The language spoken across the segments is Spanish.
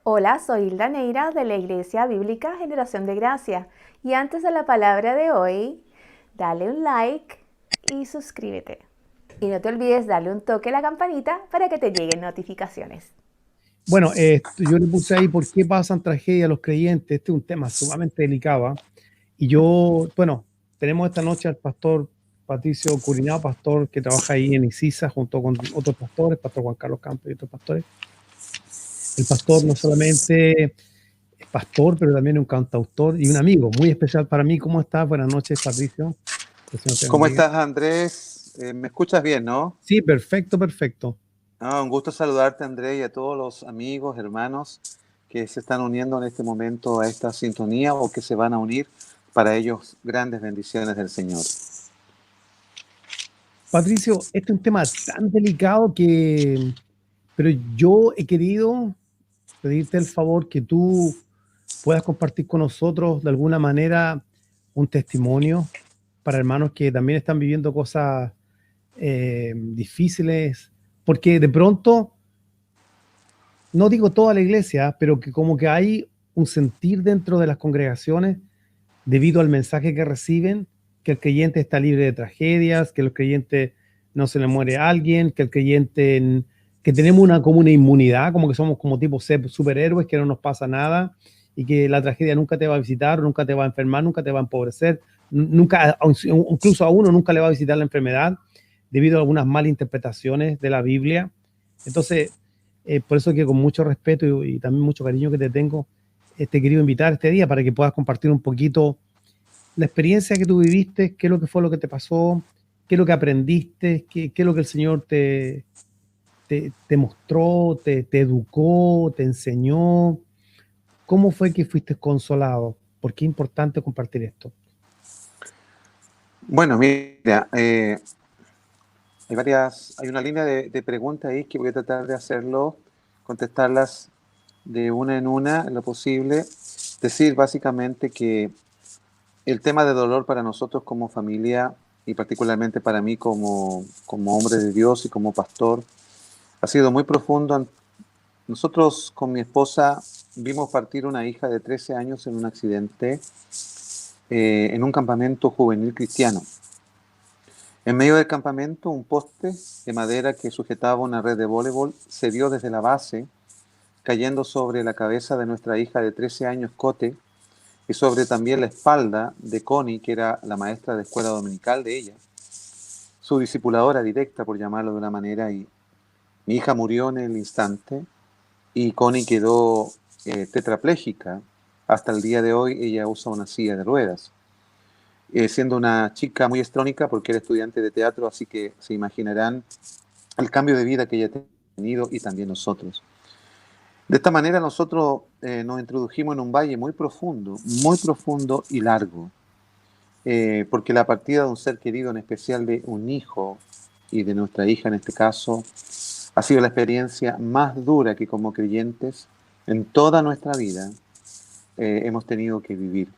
Hola, soy Hilda Neira de la Iglesia Bíblica Generación de Gracia. Y antes de la palabra de hoy, dale un like y suscríbete. Y no te olvides darle un toque a la campanita para que te lleguen notificaciones. Bueno, yo le puse ahí por qué pasan tragedias a los creyentes. Este es un tema sumamente delicado. ¿Ah? Y yo, bueno, tenemos esta noche al pastor Patricio Curinao, pastor que trabaja ahí en ICISA junto con otros pastores, pastor Juan Carlos Campos y otros pastores. El pastor no solamente es pastor, pero también es un cantautor y un amigo muy especial para mí. ¿Cómo estás? Buenas noches, Patricio. Que el Señor te ¿Cómo bendiga. estás, Andrés? ¿Me escuchas bien, no? Sí, perfecto, perfecto. Un gusto saludarte, Andrés, y a todos los amigos, hermanos que se están uniendo en este momento a esta sintonía o que se van a unir. Para ellos, grandes bendiciones del Señor. Patricio, este es un tema tan delicado pero yo he querido pedirte el favor que tú puedas compartir con nosotros de alguna manera un testimonio para hermanos que también están viviendo cosas difíciles, porque de pronto, no digo toda la iglesia, pero que como que hay un sentir dentro de las congregaciones debido al mensaje que reciben, que el creyente está libre de tragedias, que el creyente no se le muere a alguien, que el creyente, que tenemos una común inmunidad, como que somos como tipo superhéroes, que no nos pasa nada y que la tragedia nunca te va a visitar, nunca te va a enfermar, nunca te va a empobrecer, nunca, incluso a uno nunca le va a visitar la enfermedad debido a algunas malas interpretaciones de la Biblia. Entonces, por eso que con mucho respeto y también mucho cariño que te tengo, te he querido invitar este día para que puedas compartir un poquito la experiencia que tú viviste, qué es lo que fue lo que te pasó, qué es lo que aprendiste, qué es lo que el Señor te mostró, te educó, te enseñó. ¿Cómo fue que fuiste consolado? ¿Por qué es importante compartir esto? Bueno, mira, hay una línea de preguntas ahí que voy a tratar de hacerlo, contestarlas de una en lo posible. Decir básicamente que el tema de dolor para nosotros como familia y particularmente para mí como hombre de Dios y como pastor ha sido muy profundo. Nosotros con mi esposa vimos partir una hija de 13 años en un accidente en un campamento juvenil cristiano. En medio del campamento, un poste de madera que sujetaba una red de voleibol se dio desde la base, cayendo sobre la cabeza de nuestra hija de 13 años, Cote, y sobre también la espalda de Connie, que era la maestra de escuela dominical de ella, su discipuladora directa, por llamarlo de una manera, y mi hija murió en el instante y Connie quedó tetrapléjica. Hasta el día de hoy ella usa una silla de ruedas, siendo una chica muy estrónica porque era estudiante de teatro, así que se imaginarán el cambio de vida que ella ha tenido y también nosotros. De esta manera nosotros nos introdujimos en un valle muy profundo y largo, porque la partida de un ser querido, en especial de un hijo y de nuestra hija en este caso, ha sido la experiencia más dura que como creyentes en toda nuestra vida hemos tenido que vivir.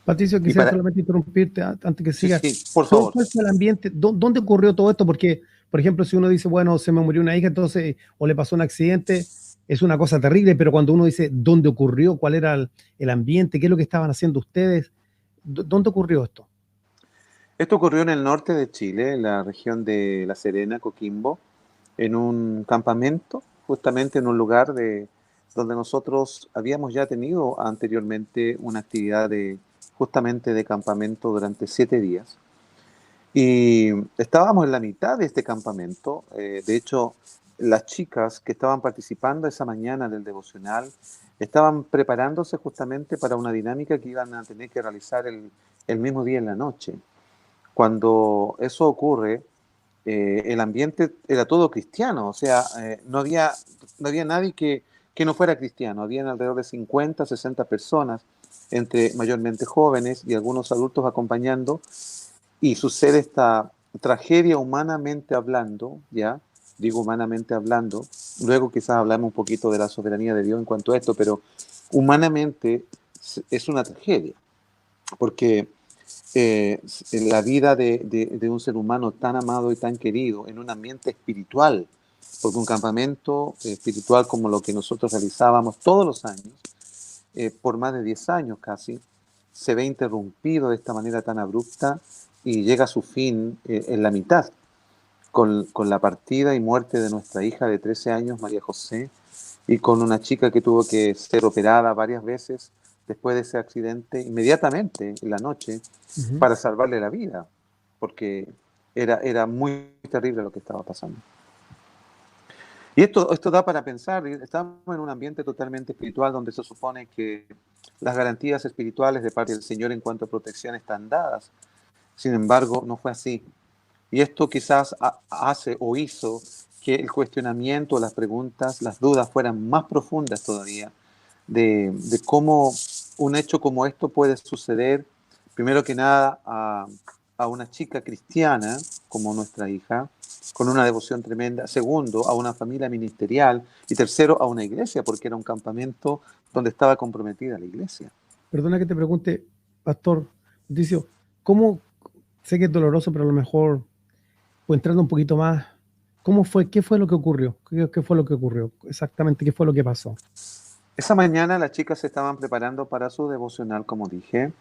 Patricio, Y quisiera para... solamente interrumpirte antes que Sí, sigas. sí, por ¿Cuál favor. fue el ambiente? ¿Dónde ocurrió todo esto? Porque, por ejemplo, si uno dice, bueno, se me murió una hija, entonces, o le pasó un accidente, es una cosa terrible, pero cuando uno dice dónde ocurrió, cuál era el ambiente, qué es lo que estaban haciendo ustedes, ¿dónde ocurrió esto? Esto ocurrió en el norte de Chile, en la región de La Serena, Coquimbo, en un campamento, justamente en un lugar donde nosotros habíamos ya tenido anteriormente una actividad justamente de campamento durante 7 días. Y estábamos en la mitad de este campamento. De hecho, las chicas que estaban participando esa mañana del devocional estaban preparándose justamente para una dinámica que iban a tener que realizar el mismo día en la noche. Cuando eso ocurre, el ambiente era todo cristiano, o sea, no había nadie que no fuera cristiano. Habían alrededor de 50, 60 personas, entre mayormente jóvenes y algunos adultos acompañando, y sucede esta tragedia humanamente hablando, ¿ya? Digo humanamente hablando, luego quizás hablamos un poquito de la soberanía de Dios en cuanto a esto, pero humanamente es una tragedia, porque la vida de un ser humano tan amado y tan querido en un ambiente espiritual, porque un campamento espiritual como lo que nosotros realizábamos todos los años, por más de 10 años casi, se ve interrumpido de esta manera tan abrupta y llega a su fin en la mitad, con la partida y muerte de nuestra hija de 13 años, María José, y con una chica que tuvo que ser operada varias veces después de ese accidente, inmediatamente en la noche, para salvarle la vida, porque era muy terrible lo que estaba pasando. Y esto da para pensar, estamos en un ambiente totalmente espiritual donde se supone que las garantías espirituales de parte del Señor en cuanto a protección están dadas. Sin embargo, no fue así. Y esto quizás hace o hizo que el cuestionamiento, las preguntas, las dudas fueran más profundas todavía de cómo un hecho como esto puede suceder, primero que nada, a una chica cristiana como nuestra hija, con una devoción tremenda. Segundo, a una familia ministerial. Y tercero, a una iglesia, porque era un campamento donde estaba comprometida la iglesia. Perdona que te pregunte, Pastor Patricio, ¿cómo, sé que es doloroso, pero a lo mejor, pues entrando un poquito más, ¿cómo fue? ¿Qué fue lo que ocurrió? ¿Qué fue lo que ocurrió? Exactamente, ¿qué fue lo que pasó? Esa mañana las chicas se estaban preparando para su devocional, como dije,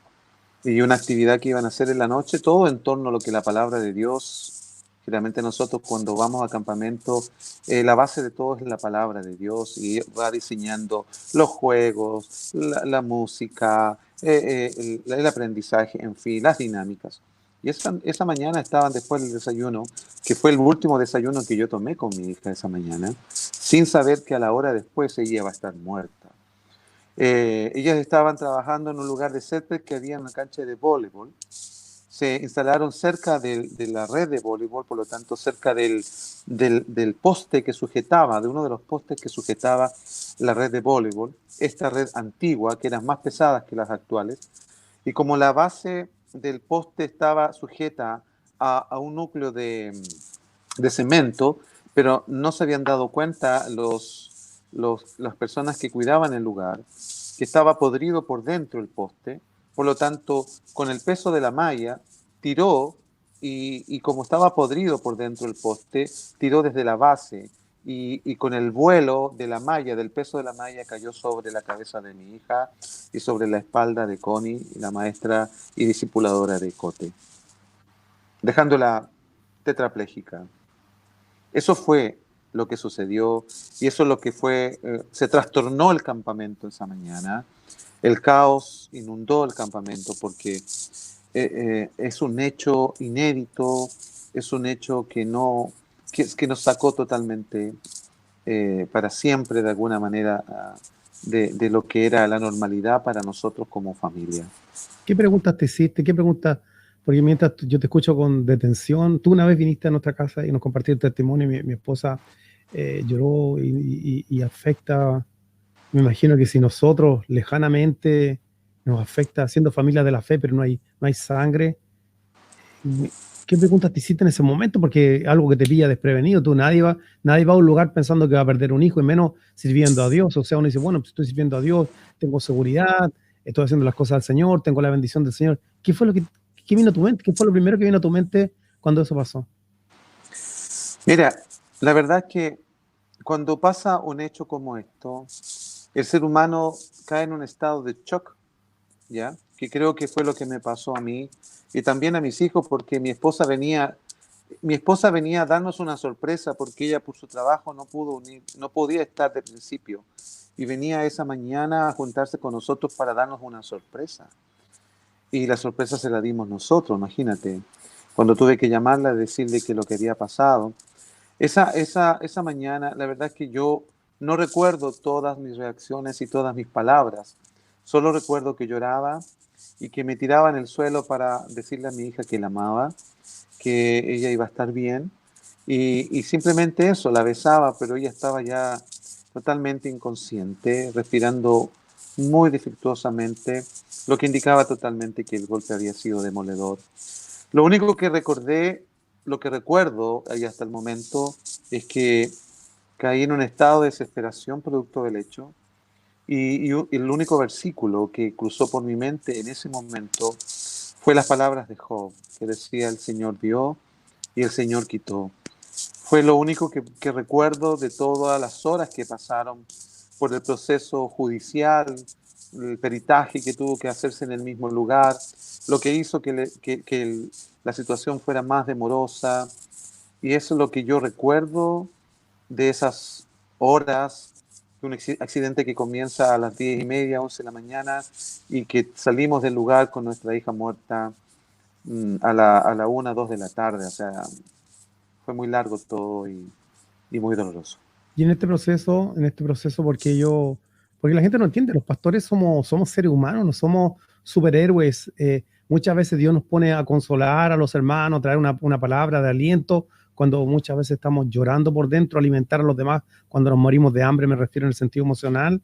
y una actividad que iban a hacer en la noche, todo en torno a lo que la palabra de Dios. Generalmente nosotros cuando vamos a campamento, la base de todo es la palabra de Dios y va diseñando los juegos, la música, el aprendizaje, en fin, las dinámicas. Y esa mañana estaban después del desayuno, que fue el último desayuno que yo tomé con mi hija esa mañana, sin saber que a la hora después ella iba a estar muerta. Ellas estaban trabajando en un lugar de césped que había una cancha de voleibol. Se instalaron cerca de la red de voleibol, por lo tanto cerca del poste que sujetaba, de uno de los postes que sujetaba la red de voleibol, esta red antigua, que eran más pesadas que las actuales, y como la base del poste estaba sujeta a un núcleo de cemento, pero no se habían dado cuenta las personas que cuidaban el lugar, que estaba podrido por dentro el poste, por lo tanto, con el peso de la malla, tiró y como estaba podrido por dentro el poste, tiró desde la base y con el vuelo de la malla, del peso de la malla, cayó sobre la cabeza de mi hija y sobre la espalda de Connie, la maestra y discipuladora de Cote, dejándola tetrapléjica. Eso fue lo que sucedió y eso es lo que fue, se trastornó el campamento esa mañana. El caos inundó el campamento porque es un hecho inédito, es un hecho que nos sacó totalmente para siempre de alguna manera de lo que era la normalidad para nosotros como familia. ¿Qué preguntas te hiciste? ¿Qué preguntas? Porque mientras yo te escucho con detención, tú una vez viniste a nuestra casa y nos compartiste el testimonio, mi esposa lloró y afecta, me imagino que si nosotros lejanamente nos afecta siendo familia de la fe, pero no hay sangre, ¿qué preguntas te hiciste en ese momento? Porque algo que te pilla desprevenido, nadie va a un lugar pensando que va a perder un hijo y menos sirviendo a Dios. O sea, uno dice, bueno, pues estoy sirviendo a Dios, tengo seguridad, estoy haciendo las cosas al Señor, tengo la bendición del Señor. ¿Qué vino a tu mente? ¿Qué fue lo primero que vino a tu mente cuando eso pasó? Mira, la verdad es que cuando pasa un hecho como esto, el ser humano cae en un estado de shock, ¿ya? Que creo que fue lo que me pasó a mí y también a mis hijos, porque mi esposa venía a darnos una sorpresa porque ella por su trabajo no podía estar de principio y venía esa mañana a juntarse con nosotros para darnos una sorpresa. Y la sorpresa se la dimos nosotros, imagínate. Cuando tuve que llamarla, decirle que lo que había pasado. Esa mañana, la verdad es que yo no recuerdo todas mis reacciones y todas mis palabras. Solo recuerdo que lloraba y que me tiraba en el suelo para decirle a mi hija que la amaba, que ella iba a estar bien. Y simplemente eso, la besaba, pero ella estaba ya totalmente inconsciente, respirando muy defectuosamente, lo que indicaba totalmente que el golpe había sido demoledor. Lo único que recuerdo ahí hasta el momento es que caí en un estado de desesperación producto del hecho y el único versículo que cruzó por mi mente en ese momento fue las palabras de Job, que decía: el Señor dio y el Señor quitó. Fue lo único que recuerdo de todas las horas que pasaron por el proceso judicial, el peritaje que tuvo que hacerse en el mismo lugar, lo que hizo que la situación fuera más demorosa. Y eso es lo que yo recuerdo de esas horas, de un accidente que comienza a las 10:30, 11 de la mañana, y que salimos del lugar con nuestra hija muerta a la 1, 2 de la tarde. O sea, fue muy largo todo y muy doloroso. Y en este proceso, porque la gente no entiende, los pastores somos seres humanos, no somos superhéroes. Muchas veces Dios nos pone a consolar a los hermanos, traer una palabra de aliento, cuando muchas veces estamos llorando por dentro, alimentar a los demás, cuando nos morimos de hambre, me refiero en el sentido emocional.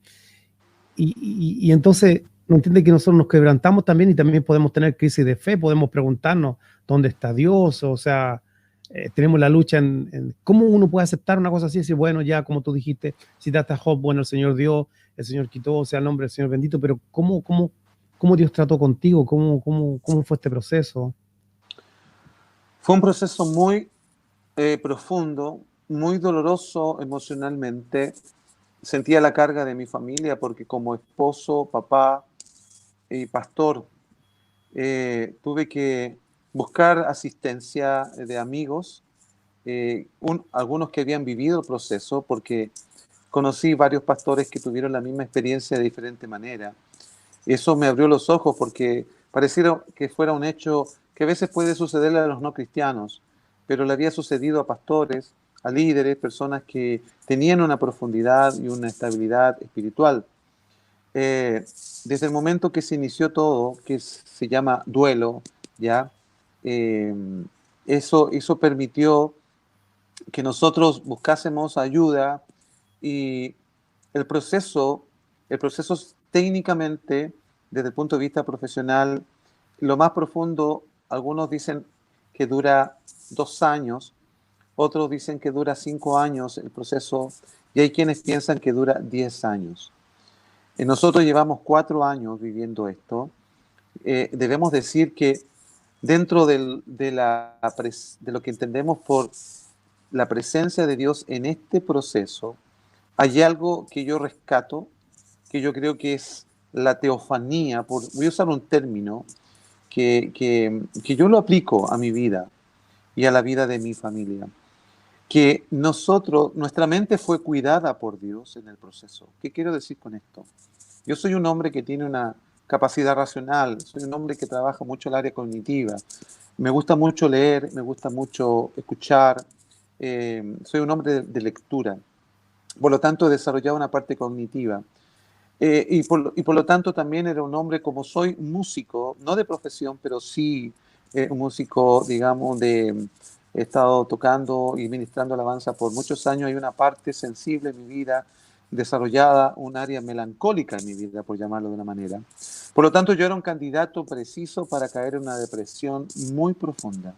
Y entonces no entiende que nosotros nos quebrantamos también y también podemos tener crisis de fe, podemos preguntarnos dónde está Dios, o sea, tenemos la lucha en cómo uno puede aceptar una cosa así y decir, bueno, ya como tú dijiste, citaste a Job, bueno, el Señor dio, el Señor quitó, sea el nombre del Señor bendito, pero ¿cómo Dios trató contigo? ¿Cómo fue este proceso? Fue un proceso muy profundo, muy doloroso emocionalmente. Sentía la carga de mi familia porque como esposo, papá y pastor, tuve que buscar asistencia de amigos, algunos que habían vivido el proceso, porque conocí varios pastores que tuvieron la misma experiencia de diferente manera. Eso me abrió los ojos porque pareciera que fuera un hecho que a veces puede sucederle a los no cristianos, pero le había sucedido a pastores, a líderes, personas que tenían una profundidad y una estabilidad espiritual. Desde el momento que se inició todo, que se llama duelo, ¿ya? Eh, eso permitió que nosotros buscásemos ayuda y el proceso técnicamente, desde el punto de vista profesional, lo más profundo, algunos dicen que dura 2 años, otros dicen que dura 5 años el proceso, y hay quienes piensan que dura 10 años. Nosotros llevamos 4 años viviendo esto. Debemos decir que dentro de lo que entendemos por la presencia de Dios en este proceso, hay algo que yo rescato, que yo creo que es la teofanía, voy a usar un término que yo lo aplico a mi vida y a la vida de mi familia, que nuestra mente fue cuidada por Dios en el proceso. ¿Qué quiero decir con esto? Yo soy un hombre que tiene una capacidad racional, soy un hombre que trabaja mucho el área cognitiva, me gusta mucho leer, me gusta mucho escuchar, soy un hombre de lectura, por lo tanto he desarrollado una parte cognitiva. Y por lo tanto también era un hombre, como soy músico, no de profesión, pero sí un músico, digamos, he estado tocando y ministrando alabanza por muchos años. Hay una parte sensible en mi vida, desarrollada, un área melancólica en mi vida, por llamarlo de una manera. Por lo tanto, yo era un candidato preciso para caer en una depresión muy profunda.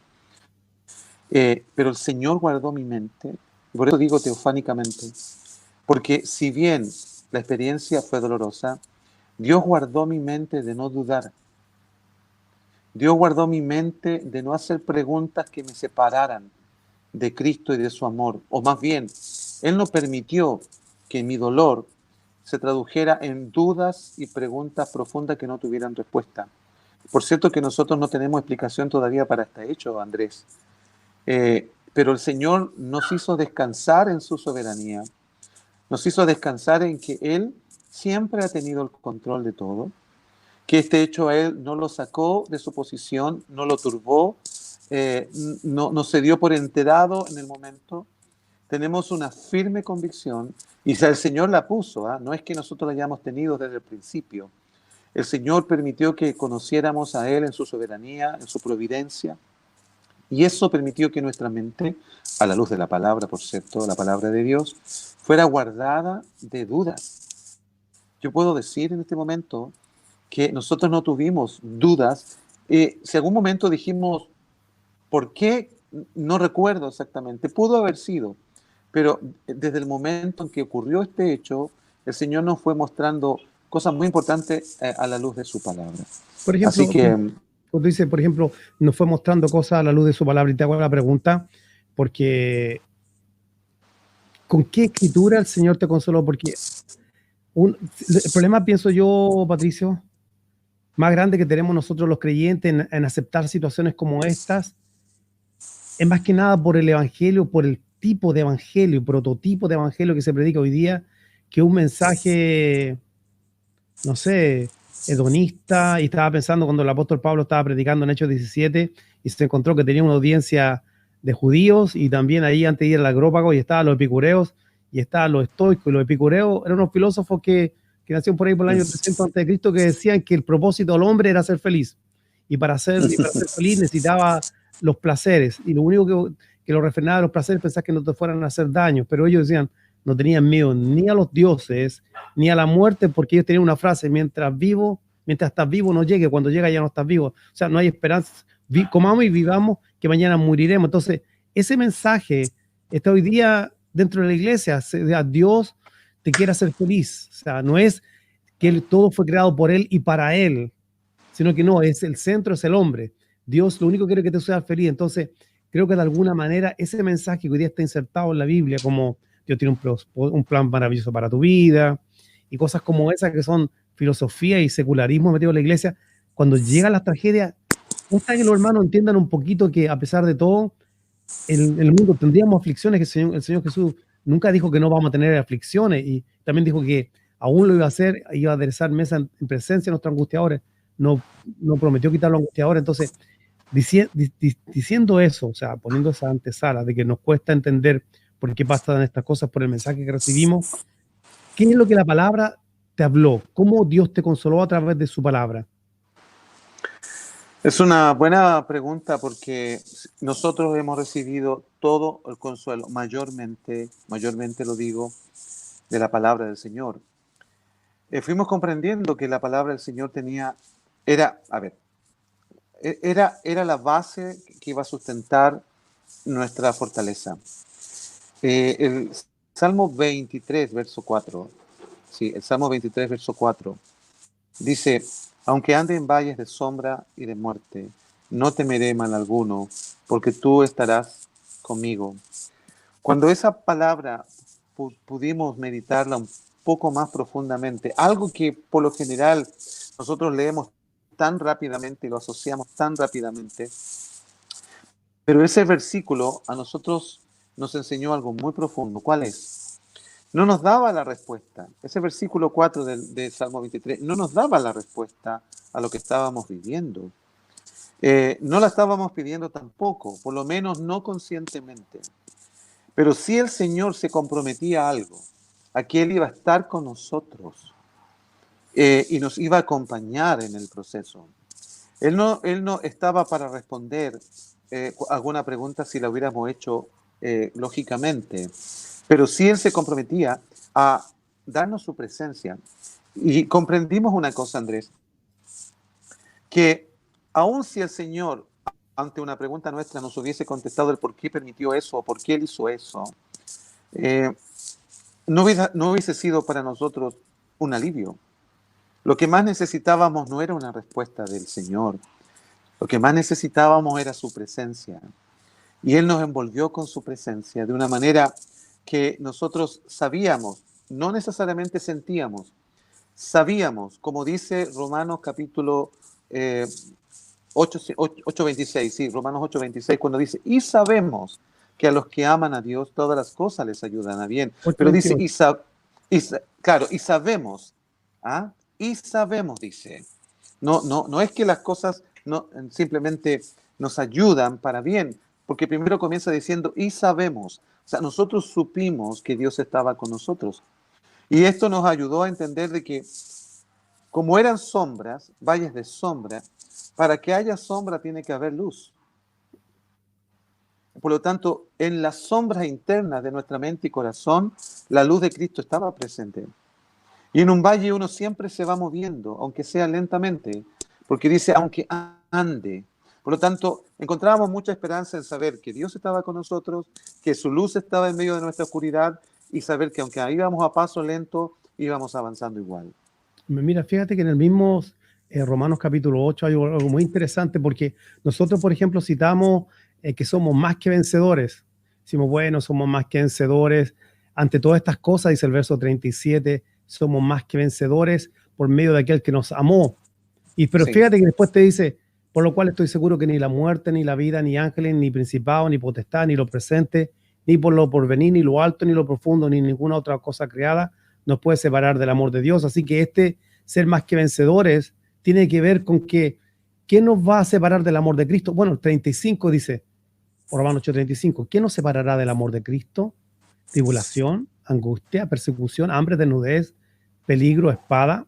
Pero el Señor guardó mi mente, por eso digo teofánicamente, porque si bien la experiencia fue dolorosa, Dios guardó mi mente de no dudar. Dios guardó mi mente de no hacer preguntas que me separaran de Cristo y de su amor. O más bien, Él no permitió que mi dolor se tradujera en dudas y preguntas profundas que no tuvieran respuesta. Por cierto que nosotros no tenemos explicación todavía para este hecho, Andrés. Pero el Señor nos hizo descansar en su soberanía. Nos hizo descansar en que Él siempre ha tenido el control de todo, que este hecho a Él no lo sacó de su posición, no lo turbó, no se dio por enterado en el momento. Tenemos una firme convicción y el Señor la puso, no es que nosotros la hayamos tenido desde el principio. El Señor permitió que conociéramos a Él en su soberanía, en su providencia, y eso permitió que nuestra mente, a la luz de la palabra, por cierto, la palabra de Dios, fuera guardada de dudas. Yo puedo decir en este momento que nosotros no tuvimos dudas. Si algún momento dijimos, ¿por qué? No recuerdo exactamente. Pudo haber sido, pero desde el momento en que ocurrió este hecho, el Señor nos fue mostrando cosas muy importantes a la luz de su palabra. Por ejemplo, Así que, cuando dice, por ejemplo, nos fue mostrando cosas a la luz de su palabra, y te hago la pregunta, porque ¿con qué escritura el Señor te consoló? Porque el problema, pienso yo, Patricio, más grande que tenemos nosotros los creyentes en aceptar situaciones como estas, es más que nada por el evangelio, por el tipo de evangelio, prototipo de evangelio que se predica hoy día, que un mensaje, no sé, hedonista. Y estaba pensando cuando el apóstol Pablo estaba predicando en Hechos 17 y se encontró que tenía una audiencia de judíos, y también ahí antes de ir al Agrópago, y estaban los epicureos y estaban los estoicos, y los epicureos eran unos filósofos que nacieron por ahí por el año 300 a.C., que decían que el propósito del hombre era ser feliz, y para ser feliz necesitaba los placeres, y lo único que lo refrenaba de los placeres pensaba que no te fueran a hacer daño, pero ellos decían, no tenían miedo ni a los dioses ni a la muerte, porque ellos tenían una frase: mientras estás vivo no llegue, cuando llega ya no estás vivo, o sea, no hay esperanza, comamos y vivamos, que mañana moriremos. Entonces ese mensaje está hoy día dentro de la iglesia. O sea, Dios te quiere hacer feliz, o sea, no es que todo fue creado por Él y para Él, sino que no, es el centro, es el hombre. Dios lo único que quiere que te seas feliz. Entonces creo que de alguna manera ese mensaje que hoy día está insertado en la Biblia, como Dios tiene un plan maravilloso para tu vida, y cosas como esas que son filosofía y secularismo metido en la iglesia, cuando llegan las tragedias, gusta que los hermanos entiendan un poquito que a pesar de todo, en el mundo tendríamos aflicciones, que el Señor Jesús nunca dijo que no vamos a tener aflicciones, y también dijo que aún lo iba a hacer, iba a aderezar mesa en presencia de nuestros angustiadores, no prometió quitar los angustiadores. Entonces, diciendo eso, o sea, poniendo esa antesala de que nos cuesta entender por qué pasan estas cosas por el mensaje que recibimos, ¿qué es lo que la palabra te habló? ¿Cómo Dios te consoló a través de su palabra? Es una buena pregunta, porque nosotros hemos recibido todo el consuelo, mayormente lo digo, de la palabra del Señor. Fuimos comprendiendo que la palabra del Señor era la base que iba a sustentar nuestra fortaleza. El Salmo 23, verso 4. Sí, el Salmo 23, verso 4. Dice: aunque ande en valles de sombra y de muerte, no temeré mal alguno, porque tú estarás conmigo. Cuando esa palabra pudimos meditarla un poco más profundamente, algo que por lo general nosotros leemos tan rápidamente y lo asociamos tan rápidamente, pero ese versículo a nosotros nos enseñó algo muy profundo. ¿Cuál es? No nos daba la respuesta. Ese versículo 4 de Salmo 23 no nos daba la respuesta a lo que estábamos viviendo. No la estábamos pidiendo tampoco, por lo menos no conscientemente. Pero sí el Señor se comprometía a algo, a que Él iba a estar con nosotros y nos iba a acompañar en el proceso. Él no estaba para responder alguna pregunta si la hubiéramos hecho lógicamente, pero sí Él se comprometía a darnos su presencia. Y comprendimos una cosa, Andrés, que aun si el Señor, ante una pregunta nuestra, nos hubiese contestado el por qué permitió eso o por qué Él hizo eso, no hubiese sido para nosotros un alivio. Lo que más necesitábamos no era una respuesta del Señor. Lo que más necesitábamos era su presencia. Y Él nos envolvió con su presencia de una manera que nosotros sabíamos, no necesariamente sentíamos, sabíamos, como dice Romanos capítulo 8:26, sí, Romanos 8:26, cuando dice: y sabemos que a los que aman a Dios todas las cosas les ayudan a bien. Pero dice, claro, y sabemos, y sabemos, dice. No es que las cosas simplemente nos ayudan para bien, porque primero comienza diciendo: y sabemos. O sea, nosotros supimos que Dios estaba con nosotros. Y esto nos ayudó a entender de que, como eran sombras, valles de sombra, para que haya sombra tiene que haber luz. Por lo tanto, en las sombras internas de nuestra mente y corazón, la luz de Cristo estaba presente. Y en un valle uno siempre se va moviendo, aunque sea lentamente, porque dice: aunque ande. Por lo tanto, encontrábamos mucha esperanza en saber que Dios estaba con nosotros, que su luz estaba en medio de nuestra oscuridad, y saber que aunque íbamos a paso lento, íbamos avanzando igual. Mira, fíjate que en el mismo Romanos capítulo 8 hay algo muy interesante, porque nosotros, por ejemplo, citamos que somos más que vencedores. Decimos, bueno, somos más que vencedores ante todas estas cosas, dice el verso 37, somos más que vencedores por medio de aquel que nos amó. Pero Sí. fíjate que después te dice, por lo cual estoy seguro que ni la muerte, ni la vida, ni ángeles, ni principado, ni potestad, ni lo presente, ni por lo porvenir, ni lo alto, ni lo profundo, ni ninguna otra cosa creada nos puede separar del amor de Dios. Así que este ser más que vencedores tiene que ver con que, ¿qué nos va a separar del amor de Cristo? Bueno, el 35 dice, Romanos 8:35, ¿qué nos separará del amor de Cristo? Tribulación, angustia, persecución, hambre, desnudez, peligro, espada.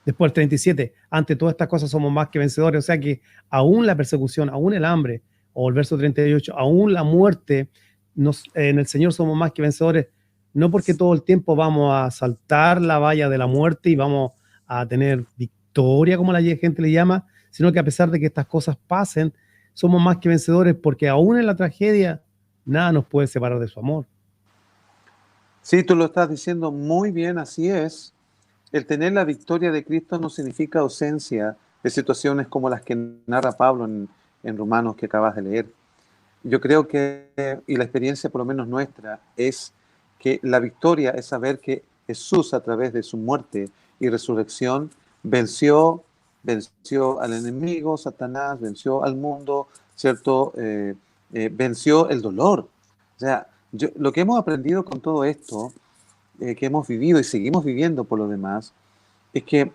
Después el 37, ante todas estas cosas somos más que vencedores. O sea que aún la persecución, aún el hambre, o el verso 38, aún la muerte, en el Señor somos más que vencedores, no porque todo el tiempo vamos a saltar la valla de la muerte y vamos a tener victoria, como la gente le llama, sino que a pesar de que estas cosas pasen, somos más que vencedores porque aún en la tragedia, nada nos puede separar de su amor. Sí, tú lo estás diciendo muy bien, así es. El tener la victoria de Cristo no significa ausencia de situaciones como las que narra Pablo en Romanos que acabas de leer. Yo creo que, y la experiencia por lo menos nuestra, es que la victoria es saber que Jesús a través de su muerte y resurrección venció al enemigo, Satanás, venció al mundo, ¿cierto? Venció el dolor. O sea, lo que hemos aprendido con todo esto, que hemos vivido y seguimos viviendo por lo demás, es que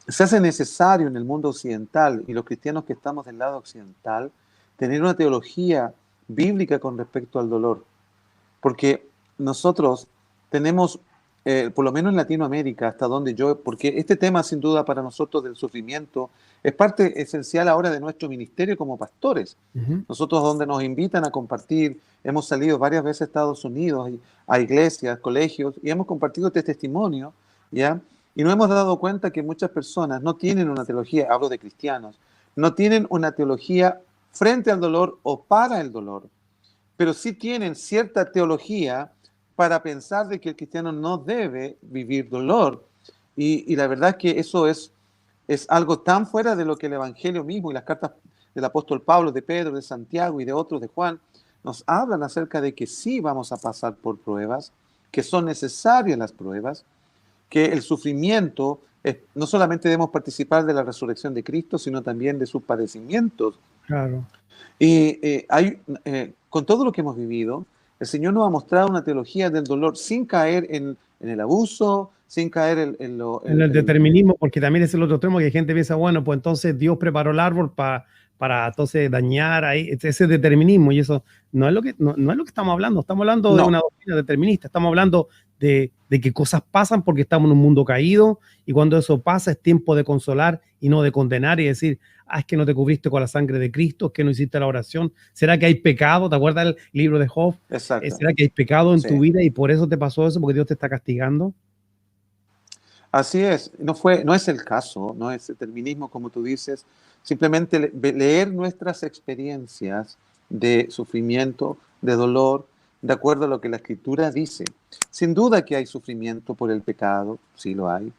se hace necesario en el mundo occidental y los cristianos que estamos del lado occidental tener una teología bíblica con respecto al dolor. Porque nosotros tenemos, por lo menos en Latinoamérica, hasta donde porque este tema sin duda para nosotros del sufrimiento es parte esencial ahora de nuestro ministerio como pastores. Nosotros donde nos invitan a compartir, hemos salido varias veces a Estados Unidos, a iglesias, colegios, y hemos compartido este testimonio, ¿ya? Y nos hemos dado cuenta que muchas personas no tienen una teología, hablo de cristianos, no tienen una teología frente al dolor o para el dolor, pero sí tienen cierta teología para pensar de que el cristiano no debe vivir dolor. Y la verdad es que eso es algo tan fuera de lo que el Evangelio mismo y las cartas del apóstol Pablo, de Pedro, de Santiago y de otros, de Juan, nos hablan acerca de que sí vamos a pasar por pruebas, que son necesarias las pruebas, que el sufrimiento, no solamente debemos participar de la resurrección de Cristo, sino también de sus padecimientos. Claro. Y con todo lo que hemos vivido, el Señor nos ha mostrado una teología del dolor sin caer en el abuso, sin caer en el determinismo, porque también es el otro tema que gente piensa, bueno, pues entonces Dios preparó el árbol para entonces dañar ahí, ese determinismo, y eso no es lo que, no es lo que estamos hablando de una doctrina determinista, estamos hablando de que cosas pasan porque estamos en un mundo caído, y cuando eso pasa es tiempo de consolar y no de condenar y decir, es que no te cubriste con la sangre de Cristo, es que no hiciste la oración, ¿será que hay pecado? ¿Te acuerdas del libro de Job? Exacto. ¿Será que hay pecado en tu vida y por eso te pasó eso, porque Dios te está castigando? Así es, no es el caso, no es determinismo como tú dices, simplemente leer nuestras experiencias de sufrimiento, de dolor, de acuerdo a lo que la Escritura dice. Sin duda que hay sufrimiento por el pecado, sí lo hay.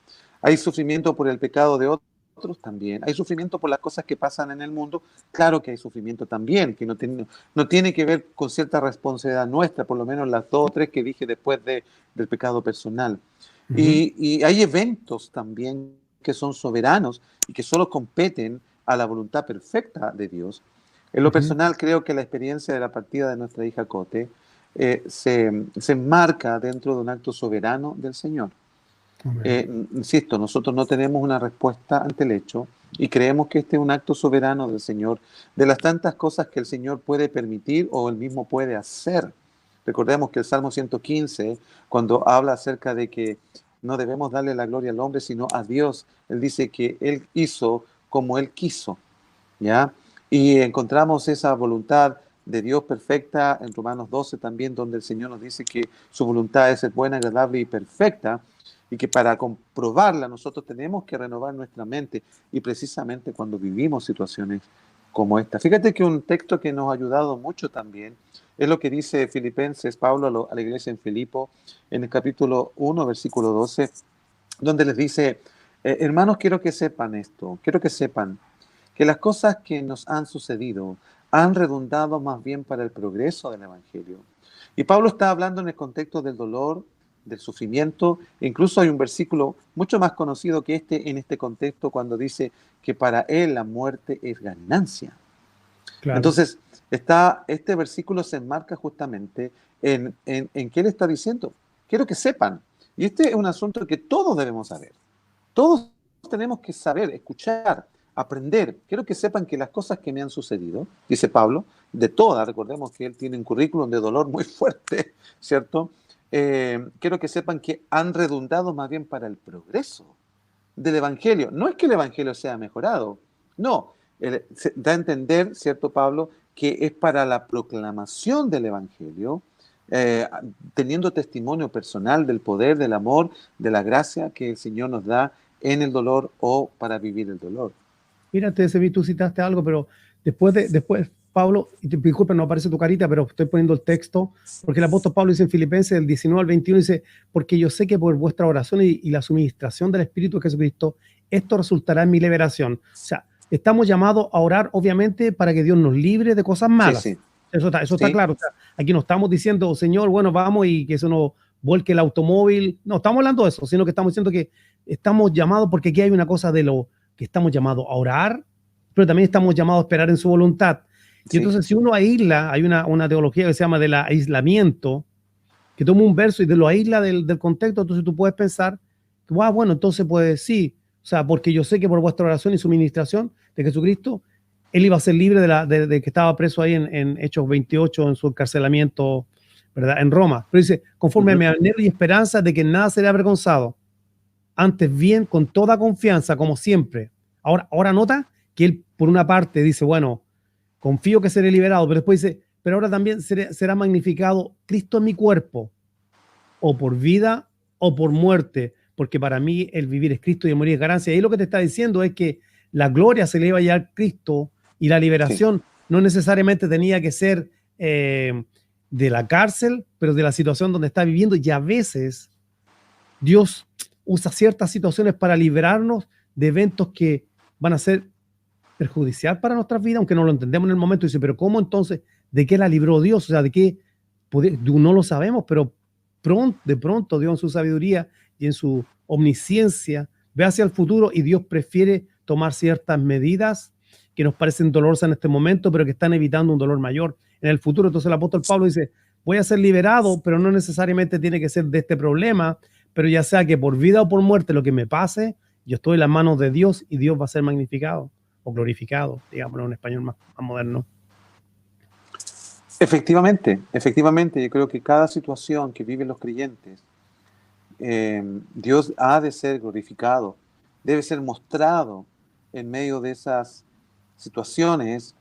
Hay sufrimiento por el pecado de otros también. Hay sufrimiento por las cosas que pasan en el mundo, claro que hay sufrimiento también, que no tiene que ver con cierta responsabilidad nuestra, por lo menos las 2 o 3 que dije después del pecado personal. Y hay eventos también que son soberanos y que solo competen a la voluntad perfecta de Dios. En lo personal, creo que la experiencia de la partida de nuestra hija Cote se enmarca dentro de un acto soberano del Señor. Insisto, nosotros no tenemos una respuesta ante el hecho y creemos que este es un acto soberano del Señor, de las tantas cosas que el Señor puede permitir o Él mismo puede hacer. Recordemos que el Salmo 115, cuando habla acerca de que no debemos darle la gloria al hombre, sino a Dios, Él dice que Él hizo como Él quiso, ¿ya? Y encontramos esa voluntad de Dios perfecta en Romanos 12 también, donde el Señor nos dice que su voluntad es buena, agradable y perfecta, y que para comprobarla nosotros tenemos que renovar nuestra mente, y precisamente cuando vivimos situaciones como esta. Fíjate que un texto que nos ha ayudado mucho también es lo que dice Filipenses, Pablo a la iglesia en Filipo, en el capítulo 1, versículo 12, donde les dice, hermanos, quiero que sepan esto, quiero que sepan que las cosas que nos han sucedido han redundado más bien para el progreso del Evangelio. Y Pablo está hablando en el contexto del dolor, del sufrimiento. Incluso hay un versículo mucho más conocido que este en este contexto cuando dice que para él la muerte es ganancia. Claro. Entonces, este versículo se enmarca justamente en qué él está diciendo. Quiero que sepan, y este es un asunto que todos debemos saber. Todos tenemos que saber, escuchar, aprender. Quiero que sepan que las cosas que me han sucedido, dice Pablo, de todas, recordemos que él tiene un currículum de dolor muy fuerte, ¿cierto? Quiero que sepan que han redundado más bien para el progreso del Evangelio. No es que el Evangelio sea mejorado, no. Se da a entender, ¿cierto, Pablo?, que es para la proclamación del Evangelio, teniendo testimonio personal del poder, del amor, de la gracia que el Señor nos da en el dolor o para vivir el dolor. Mira, tú citaste algo, pero después Pablo, y disculpa, no aparece tu carita, pero estoy poniendo el texto, porque el apóstol Pablo dice en Filipenses, del 19 al 21, dice, porque yo sé que por vuestra oración y la suministración del Espíritu de Jesucristo, esto resultará en mi liberación. O sea, estamos llamados a orar, obviamente, para que Dios nos libre de cosas malas. Sí, sí. Eso Sí. está claro. O sea, aquí no estamos diciendo, oh, Señor, bueno, vamos y que eso nos vuelque el automóvil. No estamos hablando de eso, sino que estamos diciendo que estamos llamados, porque aquí hay una cosa de lo que estamos llamados a orar, pero también estamos llamados a esperar en su voluntad. Y Sí. entonces, si uno aísla, hay una teología que se llama del aislamiento, que toma un verso y te lo aísla del contexto, entonces tú puedes pensar, bueno, entonces pues sí, o sea, porque yo sé que por vuestra oración y suministración de Jesucristo, él iba a ser libre de que estaba preso ahí en Hechos 28, en su encarcelamiento, ¿verdad?, en Roma. Pero dice, conforme a mi anhelo y esperanza de que nada será avergonzado, antes bien, con toda confianza, como siempre. Ahora nota que él, por una parte, dice, bueno, confío que seré liberado, pero después dice, pero ahora también será magnificado Cristo en mi cuerpo, o por vida o por muerte, porque para mí el vivir es Cristo y el morir es ganancia. Y lo que te está diciendo es que la gloria se le iba a llevar a Cristo y la liberación no necesariamente tenía que ser de la cárcel, pero de la situación donde está viviendo. Y a veces Dios usa ciertas situaciones para librarnos de eventos que van a ser perjudicial para nuestras vidas, aunque no lo entendemos en el momento. Dice, pero ¿cómo entonces? ¿De qué la libró Dios? O sea, ¿de qué? No lo sabemos, pero de pronto Dios en su sabiduría y en su omnisciencia ve hacia el futuro y Dios prefiere tomar ciertas medidas que nos parecen dolorosas en este momento, pero que están evitando un dolor mayor en el futuro. Entonces el apóstol Pablo dice, voy a ser liberado, pero no necesariamente tiene que ser de este problema, pero ya sea que por vida o por muerte lo que me pase, yo estoy en las manos de Dios y Dios va a ser magnificado o glorificado, digamos en un español más moderno. Efectivamente, yo creo que cada situación que viven los creyentes, Dios ha de ser glorificado, debe ser mostrado en medio de esas situaciones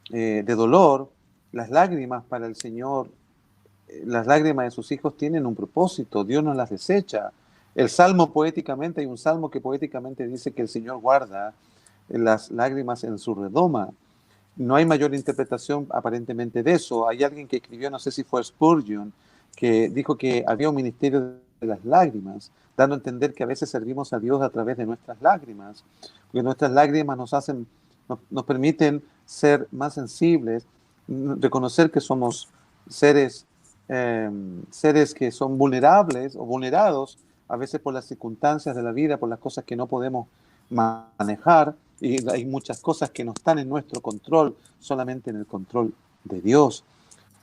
de dolor. Las lágrimas para el Señor, las lágrimas de sus hijos tienen un propósito, Dios no las desecha. El salmo poéticamente, hay un salmo que poéticamente dice que el Señor guarda las lágrimas en su redoma. No hay mayor interpretación aparentemente de eso. Hay alguien que escribió, no sé si fue Spurgeon, que dijo que había un ministerio de las lágrimas, dando a entender que a veces servimos a Dios a través de nuestras lágrimas, porque nuestras lágrimas nos permiten ser más sensibles, reconocer que somos seres que son vulnerables o vulnerados a veces por las circunstancias de la vida, por las cosas que no podemos manejar, y hay muchas cosas que no están en nuestro control, solamente en el control de Dios.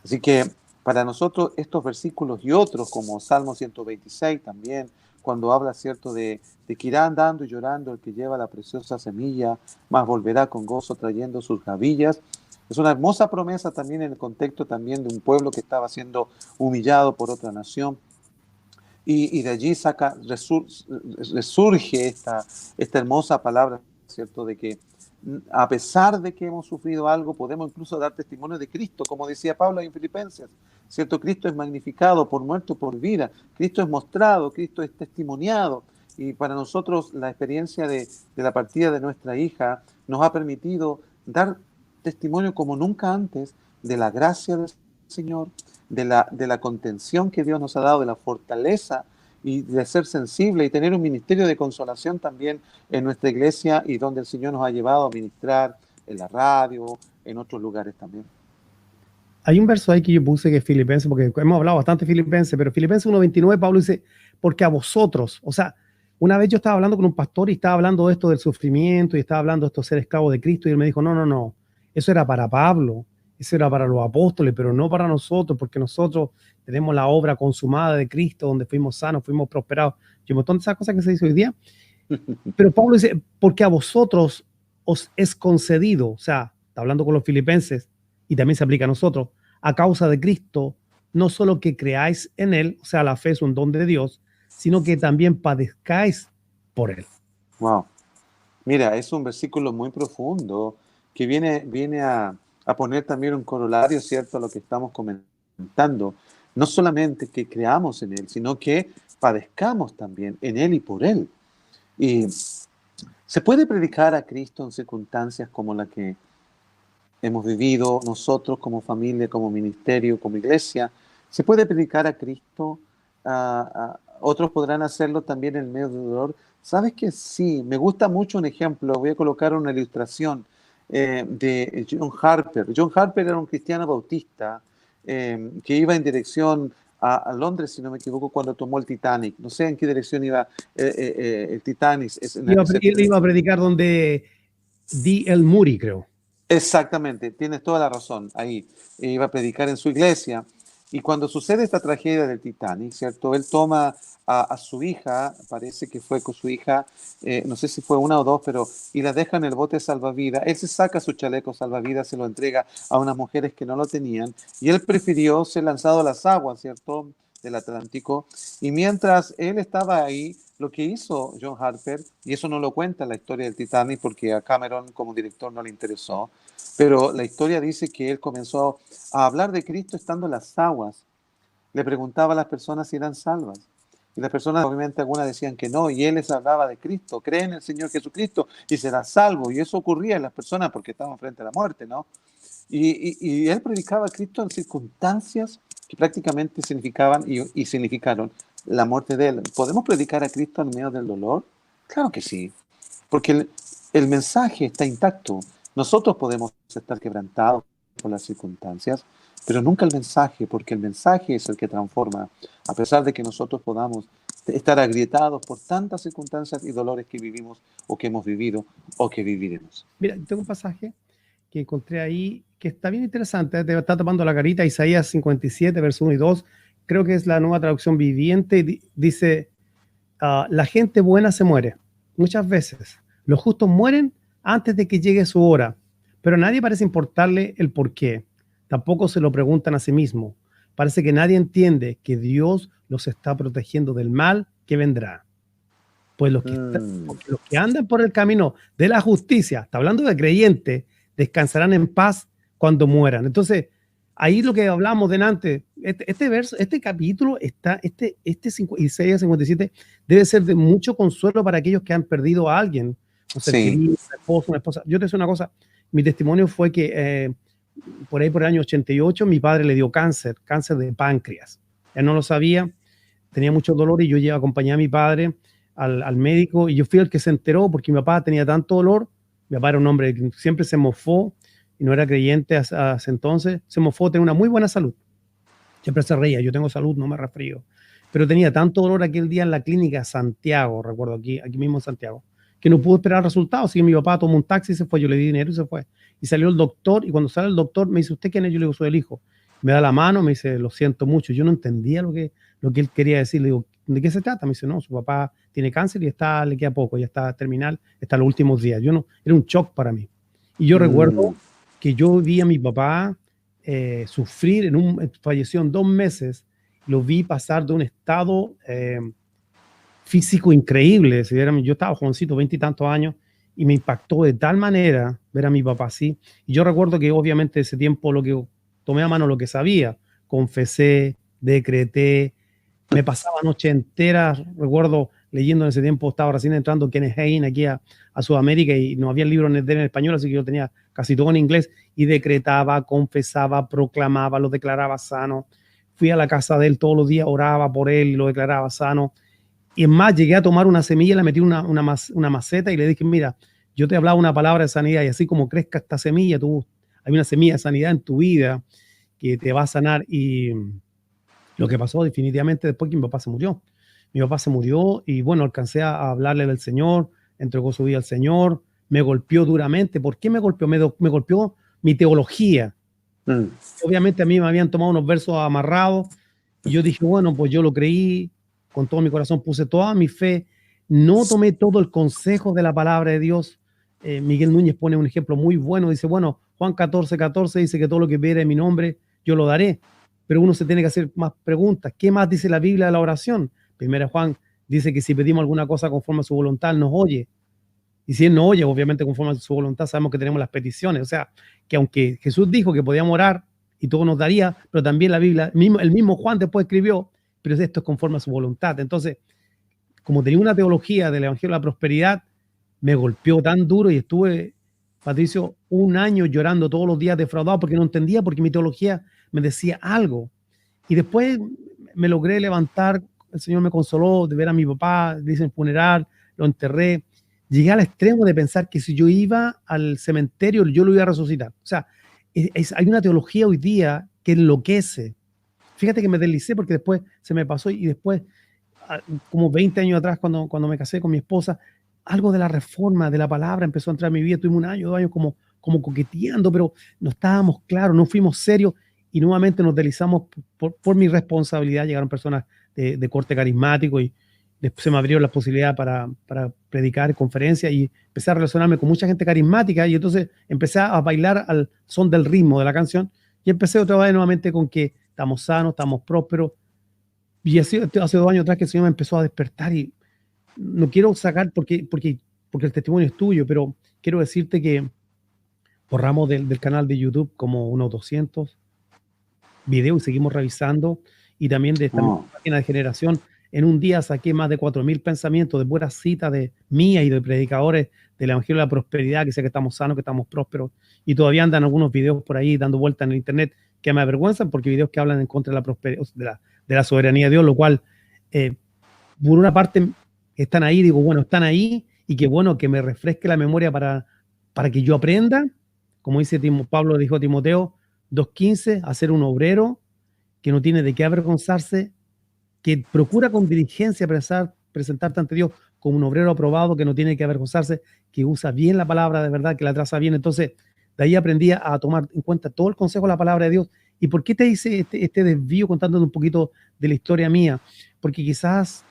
Así que para nosotros estos versículos y otros, como Salmo 126 también, cuando habla, cierto, de que irá andando y llorando el que lleva la preciosa semilla, mas volverá con gozo trayendo sus gavillas. Es una hermosa promesa también en el contexto también de un pueblo que estaba siendo humillado por otra nación. Y de allí resurge esta hermosa palabra, ¿cierto? De que a pesar de que hemos sufrido algo, podemos incluso dar testimonio de Cristo, como decía Pablo en Filipenses, ¿cierto? Cristo es magnificado por muerte o por vida, Cristo es mostrado, Cristo es testimoniado, y para nosotros la experiencia de la partida de nuestra hija nos ha permitido dar testimonio como nunca antes de la gracia del Señor, de la contención que Dios nos ha dado, de la fortaleza y de ser sensible y tener un ministerio de consolación también en nuestra iglesia y donde el Señor nos ha llevado a ministrar en la radio, en otros lugares también. Hay un verso ahí que yo puse que es Filipenses, porque hemos hablado bastante de Filipenses, pero Filipenses 1:29, Pablo dice, porque a vosotros, o sea, una vez yo estaba hablando con un pastor y estaba hablando de esto del sufrimiento y estaba hablando de esto de ser esclavo de Cristo y él me dijo, no, eso era para Pablo, eso era para los apóstoles, pero no para nosotros, porque nosotros tenemos la obra consumada de Cristo, donde fuimos sanos, fuimos prosperados, y un montón de esas cosas que se dice hoy día. Pero Pablo dice, porque a vosotros os es concedido, o sea, está hablando con los filipenses y también se aplica a nosotros, a causa de Cristo, no solo que creáis en Él, o sea, la fe es un don de Dios, sino que también padezcáis por Él. Wow. Mira, es un versículo muy profundo que viene a poner también un corolario, ¿cierto?, a lo que estamos comentando. No solamente que creamos en Él, sino que padezcamos también en Él y por Él. Y se puede predicar a Cristo en circunstancias como la que hemos vivido nosotros como familia, como ministerio, como iglesia. Se puede predicar a Cristo, otros podrán hacerlo también en medio de dolor. ¿Sabes que sí? Me gusta mucho un ejemplo, voy a colocar una ilustración de John Harper. John Harper era un cristiano bautista que iba en dirección a Londres, si no me equivoco, cuando tomó el Titanic. No sé en qué dirección iba el Titanic. Él iba a predicar donde D.L. Moody, creo. Exactamente, tienes toda la razón ahí. Iba a predicar en su iglesia y cuando sucede esta tragedia del Titanic, ¿cierto? Él toma a su hija, parece que fue con su hija, no sé si fue una o dos, pero y la deja en el bote salvavidas. Él se saca su chaleco salvavidas, se lo entrega a unas mujeres que no lo tenían y él prefirió ser lanzado a las aguas, ¿cierto?, del Atlántico. Y mientras él estaba ahí, lo que hizo John Harper, y eso no lo cuenta la historia del Titanic porque a Cameron como director no le interesó, pero la historia dice que él comenzó a hablar de Cristo estando en las aguas. Le preguntaba a las personas si eran salvas. Y las personas, obviamente, algunas decían que no, y él les hablaba de Cristo. Cree en el Señor Jesucristo y serás salvo. Y eso ocurría en las personas porque estaban frente a la muerte, ¿no? Y él predicaba a Cristo en circunstancias que prácticamente significaban y significaron la muerte de él. ¿Podemos predicar a Cristo en medio del dolor? Claro que sí, porque el mensaje está intacto. Nosotros podemos estar quebrantados por las circunstancias, pero nunca el mensaje, porque el mensaje es el que transforma, a pesar de que nosotros podamos estar agrietados por tantas circunstancias y dolores que vivimos o que hemos vivido o que viviremos. Mira, tengo un pasaje que encontré ahí que está bien interesante, te está tapando la carita, Isaías 57, verso 1 y 2, creo que es la Nueva Traducción Viviente, dice, la gente buena se muere, muchas veces, los justos mueren antes de que llegue su hora, pero a nadie parece importarle el por qué, tampoco se lo preguntan a sí mismo, parece que nadie entiende que Dios los está protegiendo del mal que vendrá. Pues los que andan por el camino de la justicia, está hablando de creyentes, descansarán en paz cuando mueran. Entonces, ahí lo que hablamos delante, este verso, este capítulo está, Isaías 57 debe ser de mucho consuelo para aquellos que han perdido a alguien, un ser querido, un esposo, una esposa. Yo te decía una cosa, mi testimonio fue que por ahí por el año 88 mi padre le dio cáncer de páncreas. Él no lo sabía, tenía mucho dolor y yo acompañé a mi padre al médico y yo fui el que se enteró porque mi papá tenía tanto dolor. Mi papá era un hombre que siempre se mofó y no era creyente hasta entonces. Se mofó, tenía una muy buena salud. Siempre se reía, yo tengo salud, no me resfrío. Pero tenía tanto dolor aquel día en la clínica Santiago, recuerdo aquí mismo en Santiago, que no pudo esperar resultados. Así que mi papá tomó un taxi y se fue, yo le di dinero y se fue. Y salió el doctor y cuando sale el doctor me dice, ¿usted quién es? Yo le digo, soy el hijo. Me da la mano, me dice, lo siento mucho. Yo no entendía lo que él quería decir. Le digo, ¿de qué se trata? Me dice, no, su papá tiene cáncer y le queda poco, ya está terminal, está en los últimos días. Era un shock para mí. Y yo recuerdo que yo vi a mi papá sufrir, falleció en 2 meses, lo vi pasar de un estado físico increíble. Yo estaba jovencito, 20 y tantos años, y me impactó de tal manera ver a mi papá así. Y yo recuerdo que obviamente ese tiempo lo que tomé a mano lo que sabía, confesé, decreté, me pasaba noche entera, recuerdo leyendo en ese tiempo, estaba recién entrando Kenneth Hagin aquí a Sudamérica y no había libros en español, así que yo tenía casi todo en inglés y decretaba, confesaba, proclamaba, lo declaraba sano. Fui a la casa de él todos los días, oraba por él y lo declaraba sano. Y es más, llegué a tomar una semilla, le metí una maceta y le dije, mira, yo te he hablado una palabra de sanidad y así como crezca esta semilla, hay una semilla de sanidad en tu vida. que te va a sanar. Y lo que pasó definitivamente después que mi papá se murió. Mi papá se murió y bueno, alcancé a hablarle del Señor, entregó su vida al Señor, me golpeó duramente. ¿Por qué me golpeó? Me golpeó mi teología. Mm. Obviamente a mí me habían tomado unos versos amarrados y yo dije, bueno, pues yo lo creí, con todo mi corazón puse toda mi fe, no tomé todo el consejo de la palabra de Dios. Miguel Núñez pone un ejemplo muy bueno, dice, bueno, Juan 14:14 dice que todo lo que pidiere en mi nombre, yo lo daré, pero uno se tiene que hacer más preguntas. ¿Qué más dice la Biblia de la oración? Primera Juan dice que si pedimos alguna cosa conforme a su voluntad, nos oye. Y si Él no oye, obviamente conforme a su voluntad, sabemos que tenemos las peticiones. O sea, que aunque Jesús dijo que podíamos orar y todo nos daría, pero también la Biblia, el mismo Juan después escribió, pero esto es conforme a su voluntad. Entonces, como tenía una teología del Evangelio de la Prosperidad, me golpeó tan duro y estuve, Patricio, un año llorando todos los días defraudado porque no entendía, porque mi teología me decía algo. Y después me logré levantar, el Señor me consoló de ver a mi papá, le hice el funeral, lo enterré. Llegué al extremo de pensar que si yo iba al cementerio, yo lo iba a resucitar. O sea, hay una teología hoy día que enloquece. Fíjate que me deslicé porque después se me pasó y después, como 20 años atrás, cuando me casé con mi esposa, algo de la reforma, de la palabra empezó a entrar en mi vida. Tuvimos un año, 2 años como coqueteando, pero no estábamos claros, no fuimos serios y nuevamente nos deslizamos por mi responsabilidad. Llegaron personas de corte carismático y después se me abrieron las posibilidades para predicar conferencias y empecé a relacionarme con mucha gente carismática y entonces empecé a bailar al son del ritmo de la canción y empecé otra vez nuevamente con que estamos sanos, estamos prósperos. Y hace 2 años atrás que el Señor me empezó a despertar y no quiero sacar porque el testimonio es tuyo, pero quiero decirte que borramos del canal de YouTube como unos 200 videos y seguimos revisando. Y también de esta página de generación, en un día saqué más de 4.000 pensamientos de buenas citas de mía y de predicadores del Evangelio de la Prosperidad, que sé que estamos sanos, que estamos prósperos. Y todavía andan algunos videos por ahí dando vuelta en el internet que me avergüenzan porque videos que hablan en contra de la prosperidad, de la soberanía de Dios, lo cual, por una parte, están ahí, digo, bueno, están ahí y qué bueno que me refresque la memoria para que yo aprenda, como dice Pablo, dijo a Timoteo 2:15, a ser un obrero que no tiene de qué avergonzarse, que procura con diligencia presentarte ante Dios como un obrero aprobado, que no tiene que avergonzarse, que usa bien la palabra de verdad, que la traza bien. Entonces, de ahí aprendí a tomar en cuenta todo el consejo de la palabra de Dios. ¿Y por qué te hice este desvío contándote un poquito de la historia mía? Porque quizás,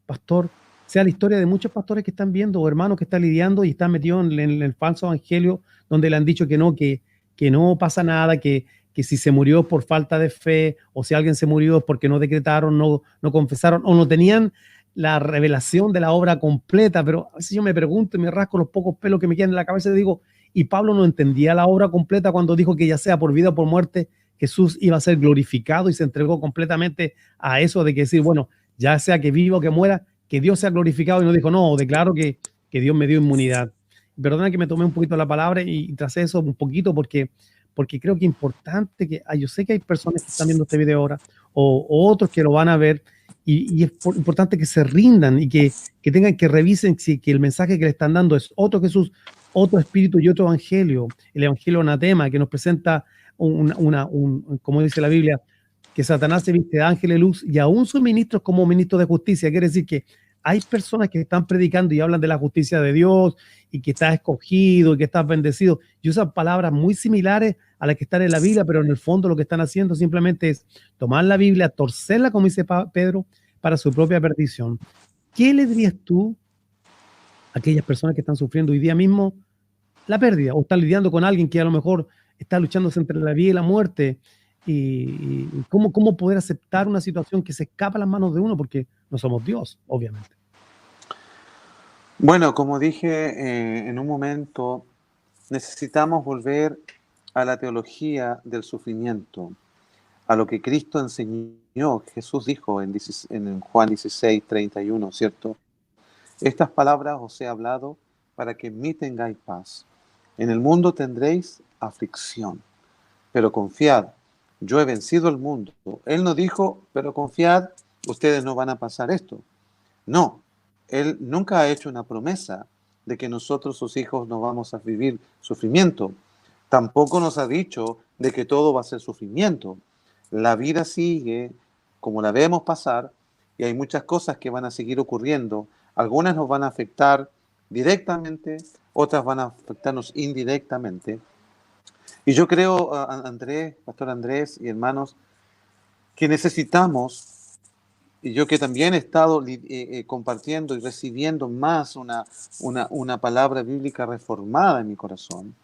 pastor, sea la historia de muchos pastores que están viendo o hermanos que están lidiando y están metidos en el falso evangelio donde le han dicho que no pasa nada, que si se murió por falta de fe o si alguien se murió es porque no decretaron, no confesaron o no tenían la revelación de la obra completa. Pero a veces yo me pregunto y me rasco los pocos pelos que me quedan en la cabeza y digo, ¿y Pablo no entendía la obra completa cuando dijo que ya sea por vida o por muerte Jesús iba a ser glorificado y se entregó completamente a eso de que decir, bueno, ya sea que viva o que muera, que Dios sea glorificado? Y no dijo, no, declaro que Dios me dio inmunidad. Perdona que me tomé un poquito la palabra y tracé eso un poquito porque creo que es importante que, yo sé que hay personas que están viendo este video ahora o otros que lo van a ver y es importante que se rindan y que tengan que revisen que el mensaje que le están dando es otro Jesús, otro espíritu y otro evangelio, el evangelio anatema que nos presenta como dice la Biblia, que Satanás se viste de ángel de luz y aún sus ministros como ministros de justicia. Quiere decir que hay personas que están predicando y hablan de la justicia de Dios y que estás escogido y que estás bendecido y usan palabras muy similares a las que están en la Biblia, pero en el fondo lo que están haciendo simplemente es tomar la Biblia, torcerla, como dice Pedro, para su propia perdición. ¿Qué le dirías tú a aquellas personas que están sufriendo hoy día mismo la pérdida o están lidiando con alguien que a lo mejor está luchándose entre la vida y la muerte? Y cómo poder aceptar una situación que se escapa a las manos de uno porque no somos Dios, obviamente. Bueno, como dije en un momento, necesitamos volver a la teología del sufrimiento, a lo que Cristo enseñó. Jesús dijo en Juan 16:31, ¿cierto? Estas palabras os he hablado para que en mí tengáis paz. En el mundo tendréis aflicción, pero confiad, yo he vencido el mundo. Él no dijo, pero confiad, ustedes no van a pasar esto. No, Él nunca ha hecho una promesa de que nosotros, sus hijos, no vamos a vivir sufrimiento. Tampoco nos ha dicho de que todo va a ser sufrimiento. La vida sigue como la vemos pasar y hay muchas cosas que van a seguir ocurriendo. Algunas nos van a afectar directamente, otras van a afectarnos indirectamente. Y yo creo, Andrés, Pastor Andrés y hermanos, que necesitamos, y yo que también he estado compartiendo y recibiendo más una palabra bíblica reformada en mi corazón,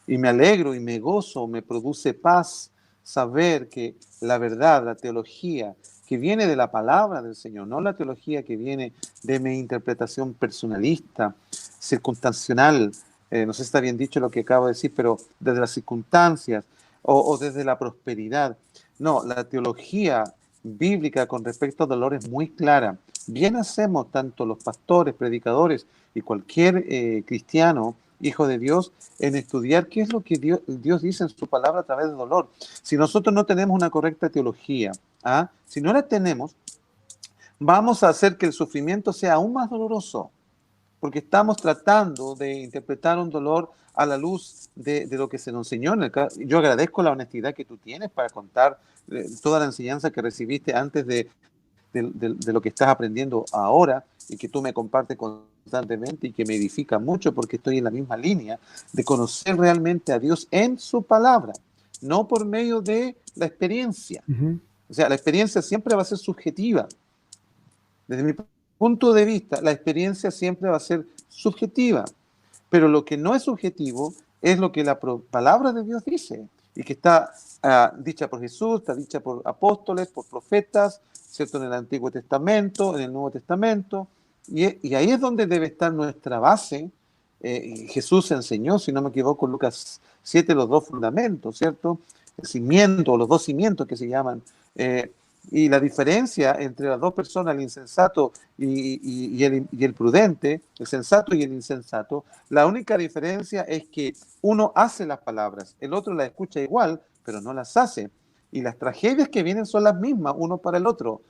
y me alegro y me gozo, me produce paz saber que la verdad, la teología que viene de la palabra del Señor, no la teología que viene de mi interpretación personalista, circunstancial, no sé si está bien dicho lo que acabo de decir, pero desde las circunstancias o desde la prosperidad. No, la teología bíblica con respecto al dolor es muy clara. Bien hacemos tanto los pastores, predicadores y cualquier cristiano, hijo de Dios, en estudiar qué es lo que Dios dice en su palabra a través del dolor. Si nosotros no tenemos una correcta teología, si no la tenemos, vamos a hacer que el sufrimiento sea aún más doloroso, porque estamos tratando de interpretar un dolor a la luz de lo que se nos enseñó. Yo agradezco la honestidad que tú tienes para contar toda la enseñanza que recibiste antes de lo que estás aprendiendo ahora y que tú me compartes constantemente y que me edifica mucho porque estoy en la misma línea de conocer realmente a Dios en su palabra, no por medio de la experiencia. O sea, la experiencia siempre va a ser subjetiva. Desde mi punto de vista, la experiencia siempre va a ser subjetiva, pero lo que no es subjetivo es lo que la palabra de Dios dice y que está dicha por Jesús, está dicha por apóstoles, por profetas, ¿cierto? En el Antiguo Testamento, en el Nuevo Testamento, y ahí es donde debe estar nuestra base. Jesús enseñó, si no me equivoco, en Lucas 7, los dos fundamentos, ¿cierto? El cimiento, los dos cimientos que se llaman. Y la diferencia entre las dos personas, el insensato y el prudente, el sensato y el insensato, la única diferencia es que uno hace las palabras, el otro las escucha igual, pero no las hace. Y las tragedias que vienen son las mismas, uno para el otro.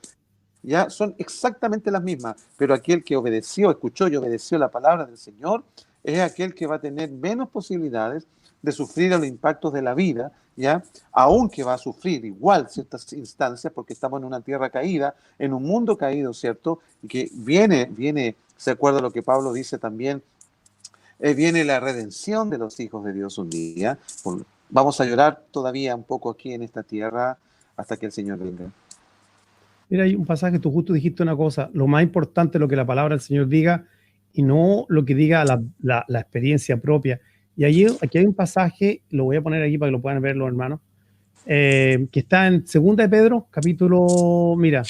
Ya son exactamente las mismas, pero aquel que obedeció, escuchó y obedeció la palabra del Señor, es aquel que va a tener menos posibilidades de sufrir los impactos de la vida, ¿ya? Aunque va a sufrir igual ciertas instancias, porque estamos en una tierra caída, en un mundo caído, ¿cierto? Y que viene, se acuerda lo que Pablo dice también, viene la redención de los hijos de Dios un día. Vamos a llorar todavía un poco aquí en esta tierra hasta que el Señor venga. Mira, hay un pasaje, tú justo dijiste una cosa, lo más importante es lo que la palabra del Señor diga y no lo que diga la experiencia propia. Y aquí hay un pasaje, lo voy a poner aquí para que lo puedan ver los hermanos, que está en 2 de Pedro, capítulo, mira,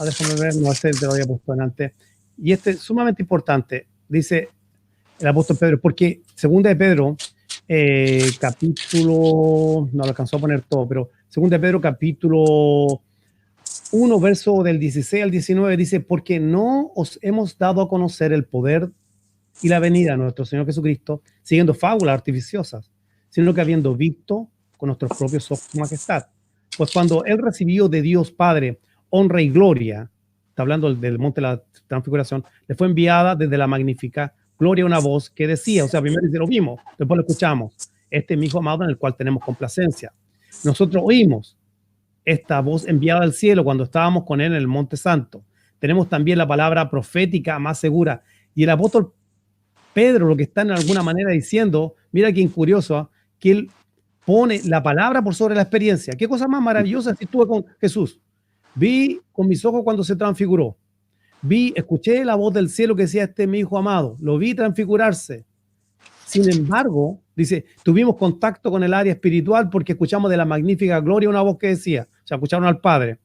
déjame ver, no sé, te lo había puesto antes. Y este es sumamente importante, dice el apóstol Pedro, porque 2 de Pedro, capítulo, no lo alcanzó a poner todo, pero 2 de Pedro, capítulo 1, verso del 16 al 19, dice, porque no os hemos dado a conocer el poder y la venida de nuestro Señor Jesucristo siguiendo fábulas artificiosas, sino que habiendo visto con nuestros propios ojos su majestad. Pues cuando Él recibió de Dios Padre honra y gloria, está hablando del monte de la transfiguración, le fue enviada desde la magnífica gloria una voz que decía, o sea, primero dice, lo vimos, después lo escuchamos, este es mi Hijo amado en el cual tenemos complacencia. Nosotros oímos esta voz enviada al cielo cuando estábamos con Él en el Monte Santo. Tenemos también la palabra profética más segura. Y el apóstol Pedro lo que está en alguna manera diciendo, mira qué curioso, que él pone la palabra por sobre la experiencia. Qué cosa más maravillosa si estuve con Jesús. Vi con mis ojos cuando se transfiguró. Escuché la voz del cielo que decía, este es mi Hijo amado. Lo vi transfigurarse. Sin embargo, dice, tuvimos contacto con el área espiritual porque escuchamos de la magnífica gloria una voz que decía, o sea, escucharon al Padre.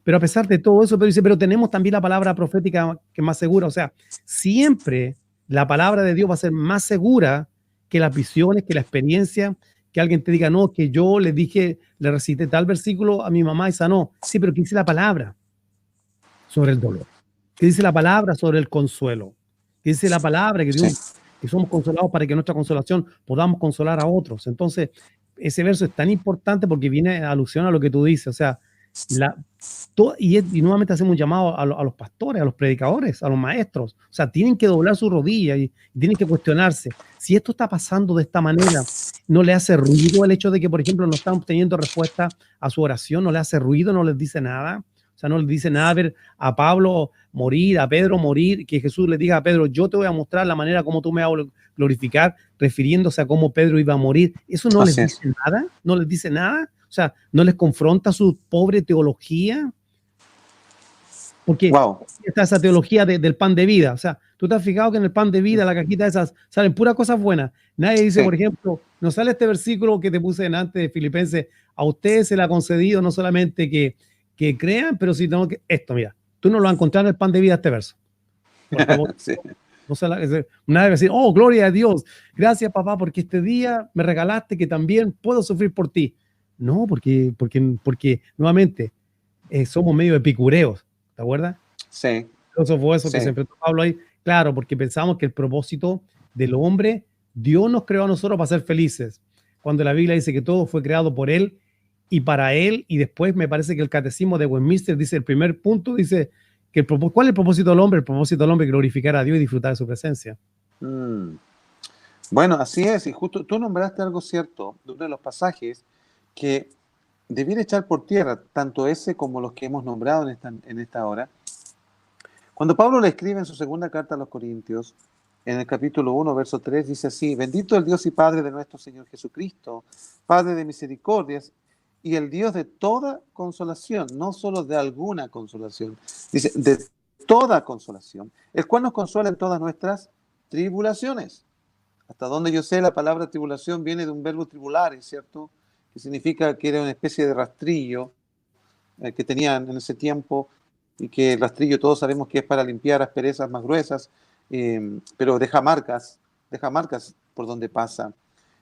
Pero a pesar de todo eso, pero tenemos también la palabra profética que es más segura. O sea, siempre la palabra de Dios va a ser más segura que las visiones, que la experiencia, que alguien te diga, no, que yo le recité tal versículo a mi mamá y sanó. Sí, pero ¿qué dice la palabra sobre el dolor? ¿Qué dice la palabra sobre el consuelo? ¿Qué dice la palabra que Dios, que somos consolados para que nuestra consolación podamos consolar a otros? Entonces, ese verso es tan importante porque viene a alusión a lo que tú dices. O sea, Y nuevamente hacemos un llamado a los pastores, a los predicadores, a los maestros. O sea, tienen que doblar su rodilla y tienen que cuestionarse. Si esto está pasando de esta manera, ¿no le hace ruido el hecho de que, por ejemplo, no están obteniendo respuesta a su oración? ¿No le hace ruido? ¿No les dice nada? O sea, no les dice nada ver a Pablo morir, a Pedro morir, que Jesús le diga a Pedro, yo te voy a mostrar la manera como tú me vas a glorificar, refiriéndose a cómo Pedro iba a morir. ¿Eso no les dice nada? ¿No les dice nada? O sea, ¿no les confronta su pobre teología? Porque está esa teología del pan de vida. O sea, tú te has fijado que en el pan de vida, la cajita de esas, salen puras cosas buenas. Nadie dice, por ejemplo, no sale este versículo que te puse delante de Filipenses, a ustedes se le ha concedido no solamente que crean, pero sino que esto, mira, tú no lo vas a encontrar en el pan de vida este verso. Por favor. Nadie va a decir, oh, gloria a Dios, gracias papá, porque este día me regalaste que también puedo sufrir por ti. No, porque nuevamente somos medio epicureos, ¿te acuerdas? Sí. Eso fue eso que se enfrentó Pablo ahí. Claro, porque pensamos que el propósito del hombre, Dios nos creó a nosotros para ser felices. Cuando la Biblia dice que todo fue creado por Él y para Él, y después me parece que el Catecismo de Westminster dice, el primer punto dice, que ¿cuál es el propósito del hombre? El propósito del hombre es glorificar a Dios y disfrutar de su presencia. Bueno, así es, y justo tú nombraste algo cierto, de uno de los pasajes que debiera echar por tierra, tanto ese como los que hemos nombrado en esta hora. Cuando Pablo le escribe en su segunda carta a los Corintios, en el capítulo 1, verso 3, dice así, bendito el Dios y Padre de nuestro Señor Jesucristo, Padre de misericordias, y el Dios de toda consolación, no solo de alguna consolación, dice, de toda consolación, el cual nos consuela en todas nuestras tribulaciones. Hasta donde yo sé, la palabra tribulación viene de un verbo tribulare, ¿cierto? Que significa que era una especie de rastrillo que tenían en ese tiempo, y que el rastrillo todos sabemos que es para limpiar asperezas más gruesas, pero deja marcas por donde pasa.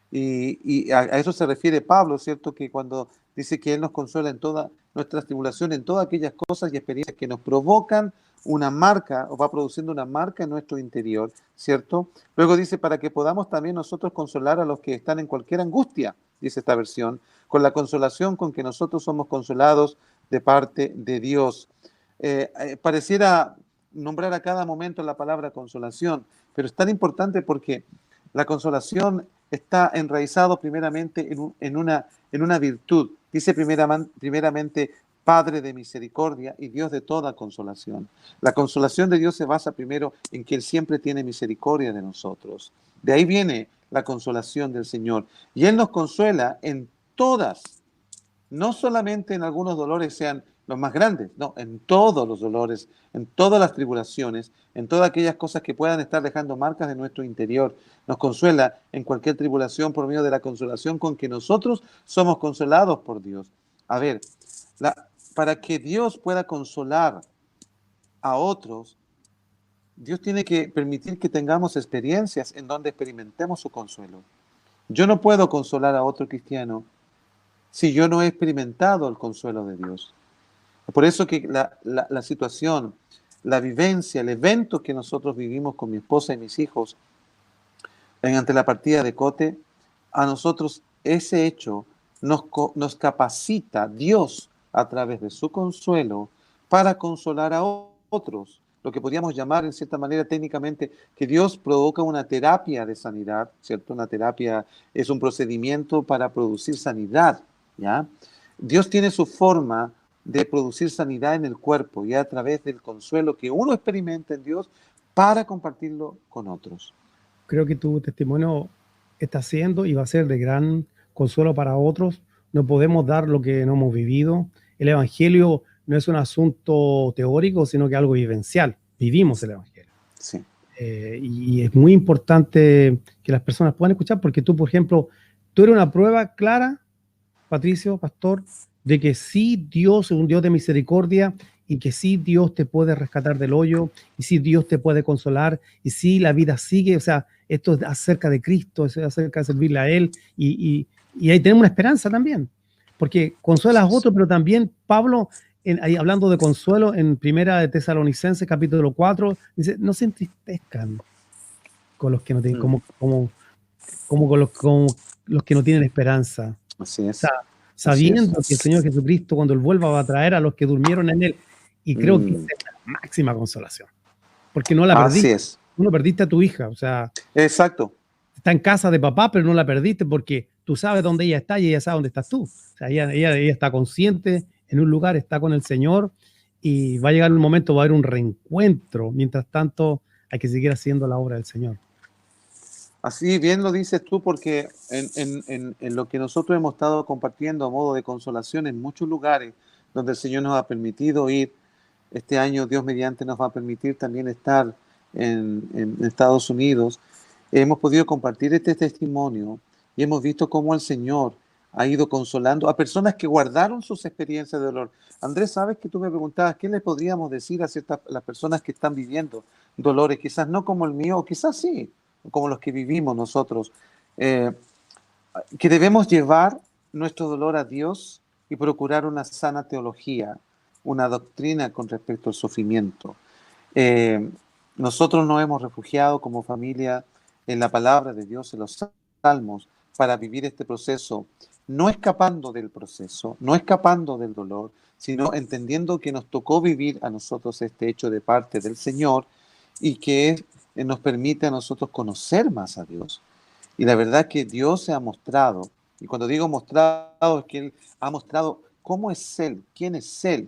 Y a eso se refiere Pablo, ¿cierto? Que cuando dice que Él nos consuela en todas nuestras tribulaciones, en todas aquellas cosas y experiencias que nos provocan una marca, o va produciendo una marca en nuestro interior, ¿cierto? Luego dice, para que podamos también nosotros consolar a los que están en cualquier angustia, dice esta versión, con la consolación con que nosotros somos consolados de parte de Dios. Pareciera nombrar a cada momento la palabra consolación, pero es tan importante porque la consolación está enraizado primeramente en una virtud. Dice primeramente Padre de misericordia y Dios de toda consolación. La consolación de Dios se basa primero en que Él siempre tiene misericordia de nosotros. De ahí viene la consolación del Señor. Y Él nos consuela en todas, no solamente en algunos dolores sean los más grandes, no, en todos los dolores, en todas las tribulaciones, en todas aquellas cosas que puedan estar dejando marcas de nuestro interior. Nos consuela en cualquier tribulación por medio de la consolación con que nosotros somos consolados por Dios. A ver, para que Dios pueda consolar a otros, Dios tiene que permitir que tengamos experiencias en donde experimentemos su consuelo. Yo no puedo consolar a otro cristiano si yo no he experimentado el consuelo de Dios. Por eso que la situación, la vivencia, el evento que nosotros vivimos con mi esposa y mis hijos ante la partida de Cote, a nosotros ese hecho nos capacita Dios a través de su consuelo para consolar a otros. Lo que podríamos llamar en cierta manera técnicamente que Dios provoca una terapia de sanidad, ¿cierto? Una terapia es un procedimiento para producir sanidad, ¿ya? Dios tiene su forma de producir sanidad en el cuerpo y a través del consuelo que uno experimenta en Dios para compartirlo con otros. Creo que tu testimonio está siendo y va a ser de gran consuelo para otros. No podemos dar lo que no hemos vivido. El Evangelio no es un asunto teórico, sino que algo vivencial. Vivimos el Evangelio. Sí. Y es muy importante que las personas puedan escuchar, porque tú, por ejemplo, tú eres una prueba clara, Patricio, pastor, de que sí Dios es un Dios de misericordia y que sí Dios te puede rescatar del hoyo y sí Dios te puede consolar y sí la vida sigue. O sea, esto es acerca de Cristo, es acerca de servirle a Él y ahí tenemos una esperanza también, porque consuelas a otros, pero también Pablo, ahí hablando de consuelo, en Primera de Tesalonicenses, capítulo 4, dice, no se entristezcan con los que no tienen, como con los que no tienen esperanza. Así es. O sea, Así es. sabiendo que el Señor Jesucristo, cuando Él vuelva, va a traer a los que durmieron en Él. Y creo que esa es la máxima consolación, porque no la Así perdiste. es. Tú no perdiste a tu hija, o sea, Exacto. está en casa de papá, pero no la perdiste porque tú sabes dónde ella está y ella sabe dónde estás tú. O sea, ella está consciente en un lugar, está con el Señor y va a llegar un momento, va a haber un reencuentro. Mientras tanto, hay que seguir haciendo la obra del Señor. Así bien lo dices tú, porque en lo que nosotros hemos estado compartiendo a modo de consolación en muchos lugares donde el Señor nos ha permitido ir, este año Dios mediante nos va a permitir también estar en Estados Unidos, hemos podido compartir este testimonio y hemos visto cómo el Señor ha ido consolando a personas que guardaron sus experiencias de dolor. Andrés, sabes que tú me preguntabas qué le podríamos decir a las personas que están viviendo dolores, quizás no como el mío, o quizás sí, como los que vivimos nosotros, eh, que debemos llevar nuestro dolor a Dios y procurar una sana teología, una doctrina con respecto al sufrimiento. Eh, Nosotros nos hemos refugiado como familia en la palabra de Dios, en los salmos, para vivir este proceso, no escapando del proceso, no escapando del dolor, sino entendiendo que nos tocó vivir a nosotros este hecho de parte del Señor y que nos permite a nosotros conocer más a Dios. Y la verdad es que Dios se ha mostrado, y cuando digo mostrado es que Él ha mostrado cómo es Él, quién es Él,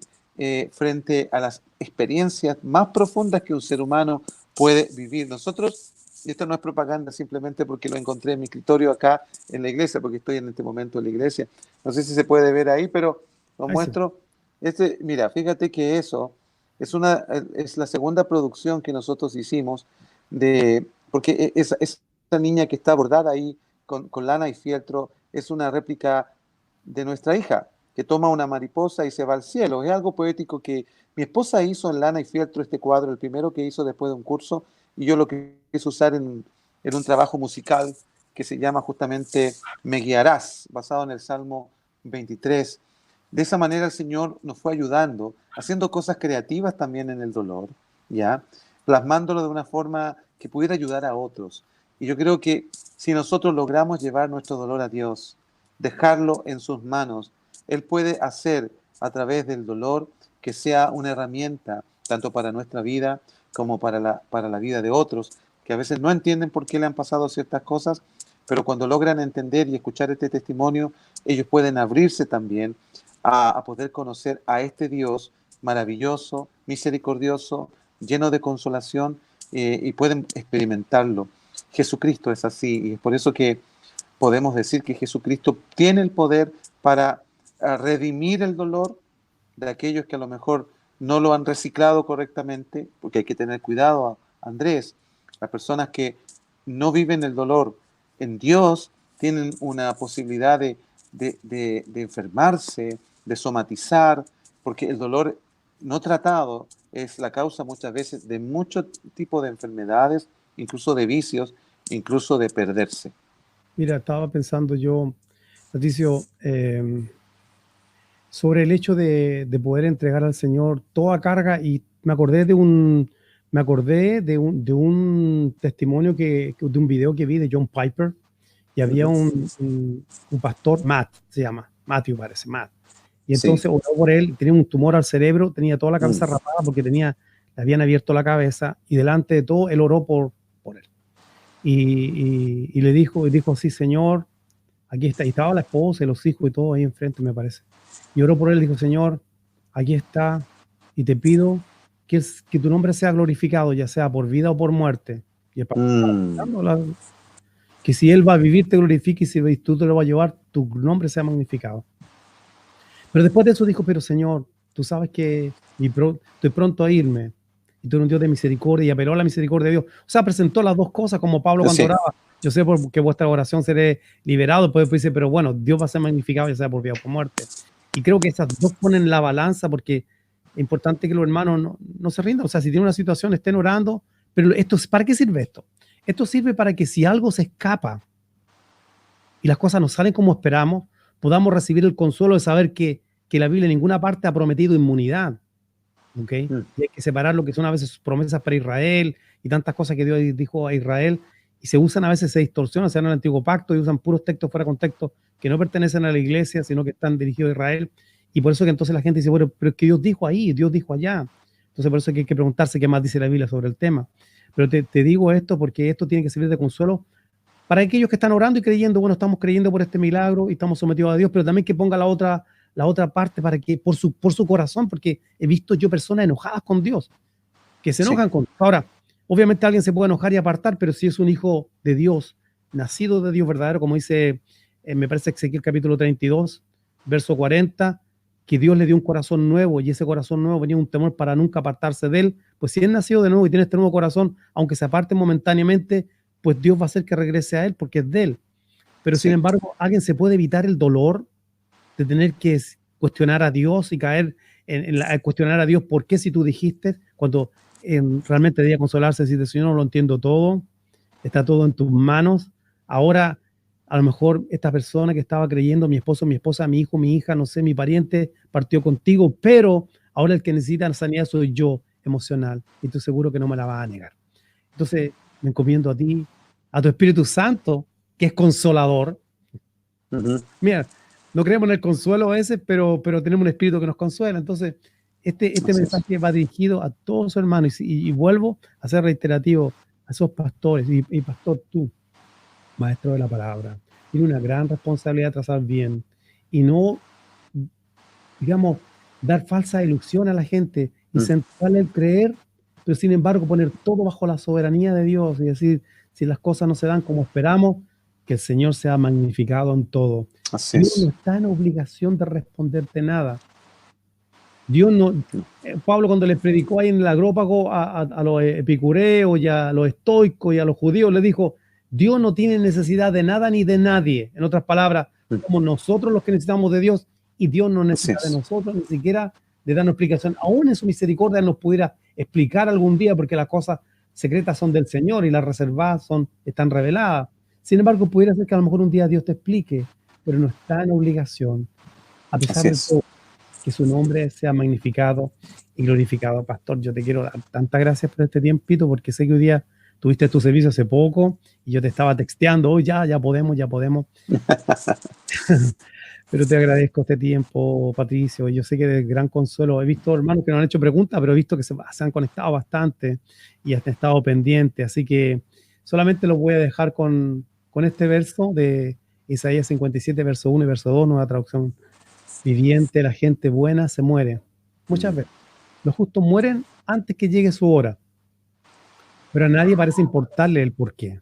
frente a las experiencias más profundas que un ser humano puede vivir. Nosotros, y esto no es propaganda simplemente porque lo encontré en mi escritorio acá en la iglesia, porque estoy en este momento en la iglesia, no sé si se puede ver ahí, pero lo muestro. Mira, fíjate que eso es la segunda producción que nosotros hicimos, porque esa niña que está bordada ahí con lana y fieltro es una réplica de nuestra hija, que toma una mariposa y se va al cielo. Es algo poético que mi esposa hizo en lana y fieltro, este cuadro, el primero que hizo después de un curso, y yo lo quise usar en un trabajo musical que se llama justamente Me guiarás, basado en el Salmo 23. De esa manera el Señor nos fue ayudando, haciendo cosas creativas también en el dolor, ¿ya? Plasmándolo de una forma que pudiera ayudar a otros. Y yo creo que si nosotros logramos llevar nuestro dolor a Dios, dejarlo en sus manos, Él puede hacer a través del dolor que sea una herramienta tanto para nuestra vida como para la vida de otros, que a veces no entienden por qué le han pasado ciertas cosas, pero cuando logran entender y escuchar este testimonio, ellos pueden abrirse también a poder conocer a este Dios maravilloso, misericordioso, lleno de consolación, y pueden experimentarlo. Jesucristo es así, y es por eso que podemos decir que Jesucristo tiene el poder para redimir el dolor de aquellos que a lo mejor no lo han reciclado correctamente, porque hay que tener cuidado, Andrés. Las personas que no viven el dolor en Dios tienen una posibilidad de enfermarse, de somatizar, porque el dolor no tratado es la causa muchas veces de muchos tipos de enfermedades, incluso de vicios, incluso de perderse. Mira, estaba pensando yo, Patricio, sobre el hecho de poder entregar al Señor toda carga, y me acordé de un testimonio de un video que vi de John Piper, y había un pastor, Matt, se llama, Matthew parece, Matt, y entonces oró por él, tenía un tumor al cerebro, tenía toda la cabeza rapada porque le habían abierto la cabeza, y delante de todo él oró por él, y le dijo sí, Señor, aquí está, y estaba la esposa y los hijos y todo ahí enfrente, me parece, y oró por él, dijo, Señor, aquí está, y te pido que tu nombre sea glorificado, ya sea por vida o por muerte, y que si él va a vivir te glorifique, y si tú te lo vas a llevar, tu nombre sea magnificado. Pero después de eso dijo, pero Señor, tú sabes que estoy pronto a irme, y tú eres un Dios de misericordia, y apeló a la misericordia de Dios. O sea, presentó las dos cosas como Pablo cuando oraba. Yo sé porque vuestra oración seré liberado. Después dice, pero bueno, Dios va a ser magnificado, ya sea por vida o por muerte. Y creo que esas dos ponen la balanza, porque es importante que los hermanos no se rindan. O sea, si tienen una situación, estén orando. Pero ¿para qué sirve esto? Esto sirve para que si algo se escapa y las cosas no salen como esperamos, podamos recibir el consuelo de saber que la Biblia en ninguna parte ha prometido inmunidad. ¿Okay? Y hay que separar lo que son a veces promesas para Israel y tantas cosas que Dios dijo a Israel, y se usan a veces, se distorsionan, se dan el antiguo pacto y usan puros textos fuera de contexto que no pertenecen a la iglesia, sino que están dirigidos a Israel. Y por eso que entonces la gente dice, bueno, pero es que Dios dijo ahí, Dios dijo allá. Entonces por eso que hay que preguntarse qué más dice la Biblia sobre el tema. Pero te digo esto porque esto tiene que servir de consuelo para aquellos que están orando y creyendo, bueno, estamos creyendo por este milagro y estamos sometidos a Dios, pero también que ponga la otra parte para que, por su corazón, porque he visto yo personas enojadas con Dios, que se Sí. enojan con Dios. Ahora, obviamente alguien se puede enojar y apartar, pero si es un hijo de Dios, nacido de Dios verdadero, como dice, me parece Ezequiel capítulo 32, verso 40, que Dios le dio un corazón nuevo y ese corazón nuevo venía un temor para nunca apartarse de él, pues si es nacido de nuevo y tiene este nuevo corazón, aunque se aparte momentáneamente, pues Dios va a hacer que regrese a él porque es de él. Pero Sí. sin embargo, alguien se puede evitar el dolor de tener que cuestionar a Dios y caer en cuestionar a Dios por qué si tú dijiste, cuando realmente debía consolarse y decirte, Señor, no lo entiendo todo, está todo en tus manos. Ahora, a lo mejor esta persona que estaba creyendo, mi esposo, mi esposa, mi hijo, mi hija, no sé, mi pariente, partió contigo, pero ahora el que necesita sanidad soy yo, emocional, y estoy seguro que no me la vas a negar. Entonces, me encomiendo a ti, a tu Espíritu Santo, que es consolador. Ujú. Mira, no creemos en el consuelo ese, pero tenemos un espíritu que nos consuela. Entonces, este Así es. mensaje va dirigido a todos sus hermanos y vuelvo a ser reiterativo a esos pastores. Y pastor, tú, maestro de la palabra, tiene una gran responsabilidad de trazar bien y no, digamos, dar falsa ilusión a la gente y Mm. centrarle el creer, pero sin embargo poner todo bajo la soberanía de Dios y decir, si las cosas no se dan como esperamos, que el Señor sea magnificado en todo. Así Dios no es. está en obligación de responderte nada. Dios no, Pablo cuando le predicó ahí en el Agrópago a los epicureos y a los estoicos y a los judíos, le dijo, Dios no tiene necesidad de nada ni de nadie. En otras palabras, Mm. somos nosotros los que necesitamos de Dios y Dios no Así necesita de es. nosotros ni siquiera de darnos explicación. Aún en su misericordia nos pudiera explicar algún día porque las cosas secretas son del Señor y las reservadas están reveladas. Sin embargo, pudiera ser que a lo mejor un día Dios te explique, pero no está en obligación, a pesar Así de es. todo. Que su nombre sea magnificado y glorificado. Pastor, yo te quiero dar tantas gracias por este tiempito, porque sé que hoy día tuviste tu servicio hace poco y yo te estaba texteando, hoy ya podemos. Pero te agradezco este tiempo, Patricio. Yo sé que de gran consuelo. He visto hermanos que no han hecho preguntas, pero he visto que se han conectado bastante y han estado pendientes. Así que solamente los voy a dejar con este verso de Isaías 57, verso 1 y verso 2, nueva traducción viviente. La gente buena se muere. Muchas veces. Los justos mueren antes que llegue su hora. Pero a nadie parece importarle el por qué.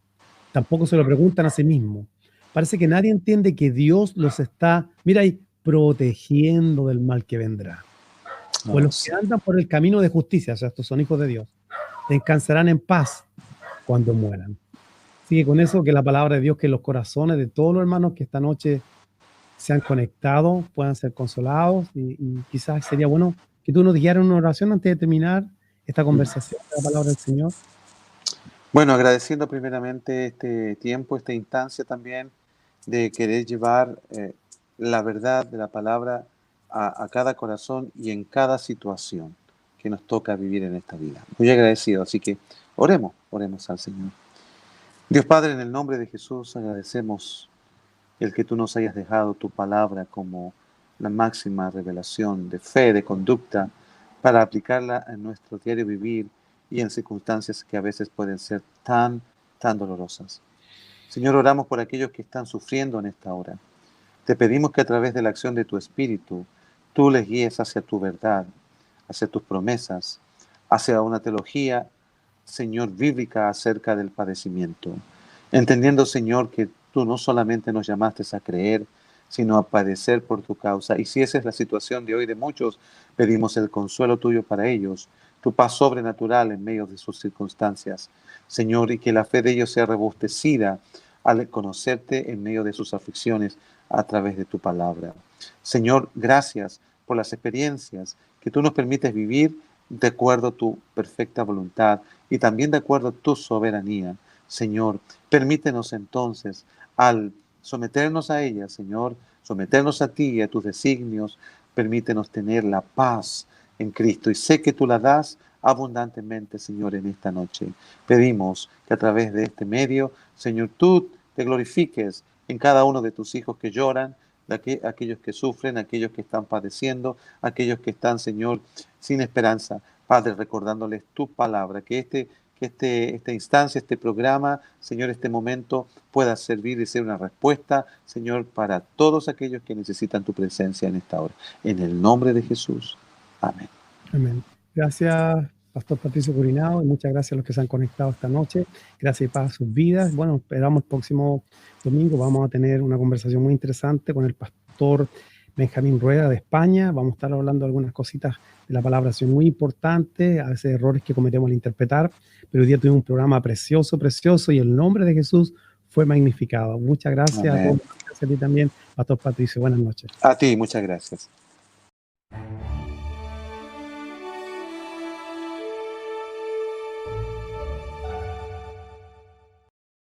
Tampoco se lo preguntan a sí mismos. Parece que nadie entiende que Dios los está, mira ahí, protegiendo del mal que vendrá. Pues los Sí. que andan por el camino de justicia, o sea, estos son hijos de Dios, descansarán en paz cuando mueran. Así que con eso, que la palabra de Dios, que los corazones de todos los hermanos que esta noche se han conectado puedan ser consolados y quizás sería bueno que tú nos dijeras una oración antes de terminar esta conversación de la palabra del Señor. Bueno, agradeciendo primeramente este tiempo, esta instancia también de querer llevar la verdad de la palabra a cada corazón y en cada situación que nos toca vivir en esta vida. Muy agradecido, así que oremos al Señor. Dios Padre, en el nombre de Jesús agradecemos el que tú nos hayas dejado tu palabra como la máxima revelación de fe, de conducta, para aplicarla en nuestro diario vivir y en circunstancias que a veces pueden ser tan dolorosas. Señor, oramos por aquellos que están sufriendo en esta hora. Te pedimos que a través de la acción de tu Espíritu, tú les guíes hacia tu verdad, hacia tus promesas, hacia una teología, Señor, bíblica acerca del padecimiento. Entendiendo, Señor, que tú no solamente nos llamaste a creer, sino a padecer por tu causa. Y si esa es la situación de hoy de muchos, pedimos el consuelo tuyo para ellos, tu paz sobrenatural en medio de sus circunstancias, Señor, y que la fe de ellos sea robustecida al conocerte en medio de sus aflicciones a través de tu palabra. Señor, gracias por las experiencias que tú nos permites vivir de acuerdo a tu perfecta voluntad y también de acuerdo a tu soberanía. Señor, permítenos entonces, al someternos a ella, Señor, someternos a ti y a tus designios, permítenos tener la paz en Cristo. Y sé que tú la das abundantemente, Señor, en esta noche. Pedimos que a través de este medio, Señor, tú te glorifiques en cada uno de tus hijos que lloran, aquellos que sufren, aquellos que están padeciendo, aquellos que están, Señor, sin esperanza. Padre, recordándoles tu palabra, que esta instancia, este programa, Señor, este momento pueda servir y ser una respuesta, Señor, para todos aquellos que necesitan tu presencia en esta hora. En el nombre de Jesús. Amén. Amén. Gracias, Pastor Patricio Curinao, y muchas gracias a los que se han conectado esta noche. Gracias y paz a sus vidas. Bueno, esperamos el próximo domingo. Vamos a tener una conversación muy interesante con el pastor Benjamín Rueda de España. Vamos a estar hablando de algunas cositas de la palabra muy importantes, a veces errores que cometemos al interpretar, pero hoy día tuvimos un programa precioso, precioso, y el nombre de Jesús fue magnificado. Muchas gracias. Amén. A todos. Gracias a ti también, Pastor Patricio. Buenas noches. A ti, muchas gracias.